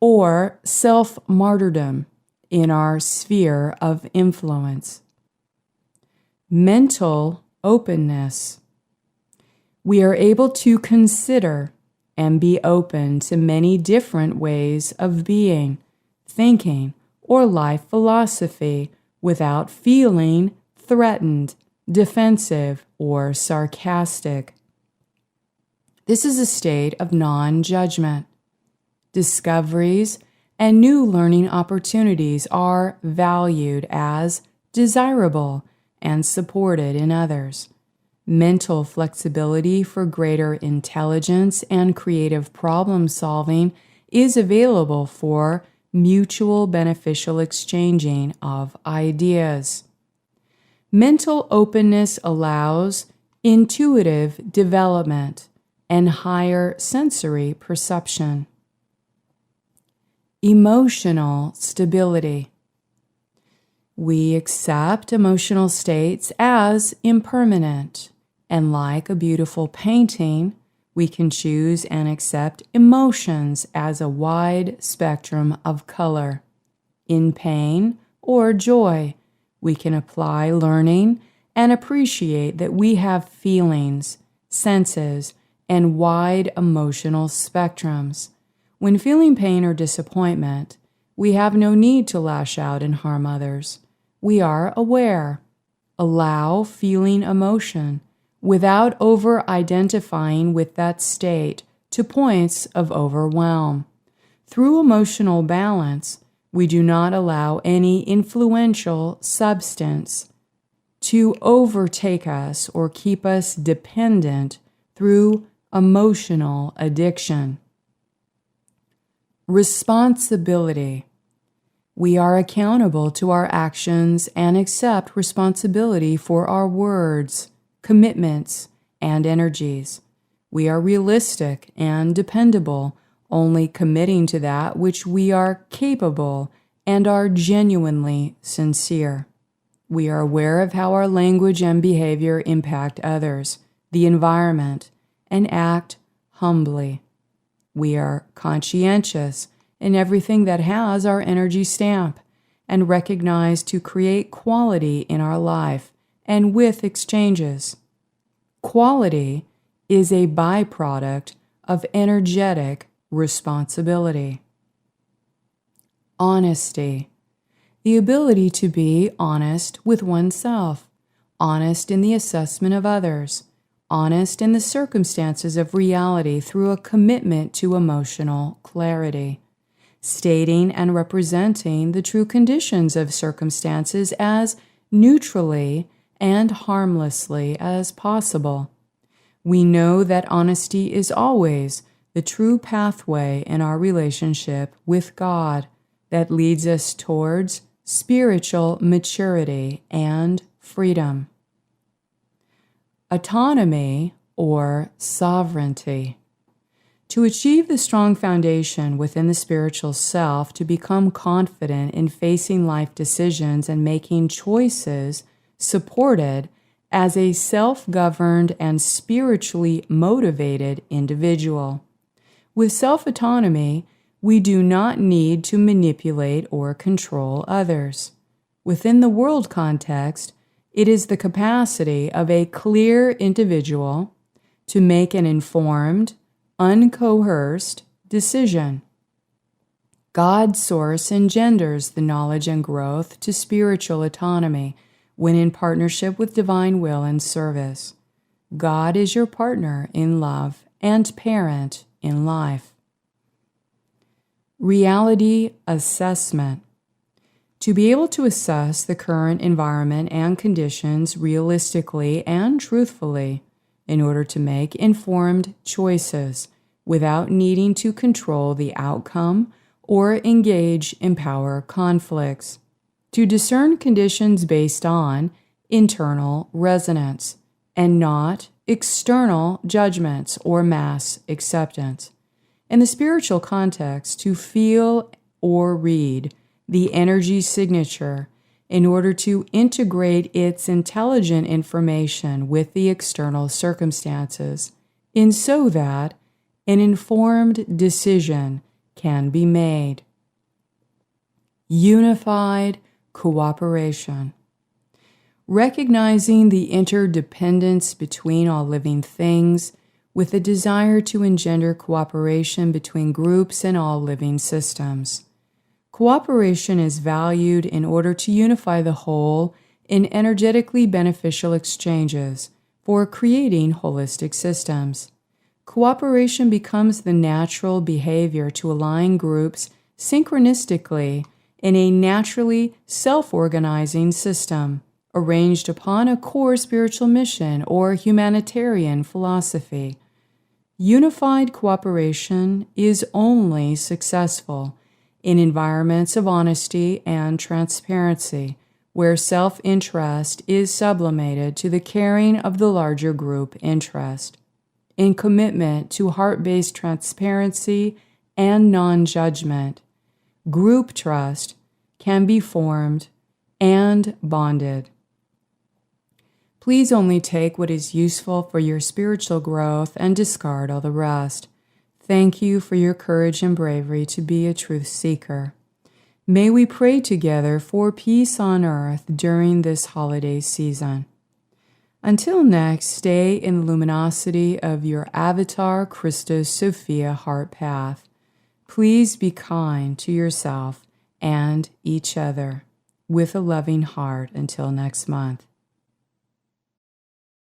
A: or self-martyrdom in our sphere of influence. Mental openness. We are able to consider and be open to many different ways of being, thinking, or life philosophy without feeling threatened, defensive, or sarcastic. This is a state of non-judgment. Discoveries and new learning opportunities are valued as desirable and supported in others. Mental flexibility for greater intelligence and creative problem solving is available for mutual beneficial exchanging of ideas. Mental openness allows intuitive development and higher sensory perception. Emotional stability. We accept emotional states as impermanent, and like a beautiful painting, we can choose and accept emotions as a wide spectrum of color. In pain or joy, we can apply learning and appreciate that we have feelings, senses, and wide emotional spectrums. When feeling pain or disappointment, we have no need to lash out and harm others. We are aware. Allow feeling emotion without over-identifying with that state to points of overwhelm. Through emotional balance, we do not allow any influential substance to overtake us or keep us dependent through emotional addiction. Responsibility. We are accountable to our actions and accept responsibility for our words, commitments, and energies. We are realistic and dependable, only committing to that which we are capable and are genuinely sincere. We are aware of how our language and behavior impact others, the environment, and act humbly. We are conscientious in everything that has our energy stamp and recognize to create quality in our life and with exchanges. Quality is a byproduct of energetic responsibility. Honesty. The ability to be honest with oneself, honest in the assessment of others, honest in the circumstances of reality through a commitment to emotional clarity. stating and representing the true conditions of circumstances as neutrally and harmlessly as possible. We know that honesty is always the true pathway in our relationship with God that leads us towards spiritual maturity and freedom. Autonomy or sovereignty. To achieve the strong foundation within the spiritual self, to become confident in facing life decisions and making choices supported as a self-governed and spiritually motivated individual. With self-autonomy, we do not need to manipulate or control others. Within the world context, it is the capacity of a clear individual to make an informed, uncoerced decision. God's source engenders the knowledge and growth to spiritual autonomy when in partnership with divine will and service. God is your partner in love and parent in life. Reality assessment. To be able to assess the current environment and conditions realistically and truthfully in order to make informed choices without needing to control the outcome or engage in power conflicts. To discern conditions based on internal resonance and not external judgments or mass acceptance. In the spiritual context, to feel or read the energy signature in order to integrate its intelligent information with the external circumstances, in so that an informed decision can be made. Unified cooperation. Recognizing the interdependence between all living things with a desire to engender cooperation between groups and all living systems. Cooperation is valued in order to unify the whole in energetically beneficial exchanges for creating holistic systems. Cooperation becomes the natural behavior to align groups synchronistically in a naturally self-organizing system, arranged upon a core spiritual mission or humanitarian philosophy. Unified cooperation is only successful in environments of honesty and transparency, where self-interest is sublimated to the caring of the larger group interest. In commitment to heart-based transparency and non-judgment, group trust can be formed and bonded. Please only take what is useful for your spiritual growth and discard all the rest. Thank you for your courage and bravery to be a truth seeker. May we pray together for peace on earth during this holiday season. Until next, stay in the luminosity of your avatar Christos Sophia heart path. Please be kind to yourself and each other with a loving heart until next month.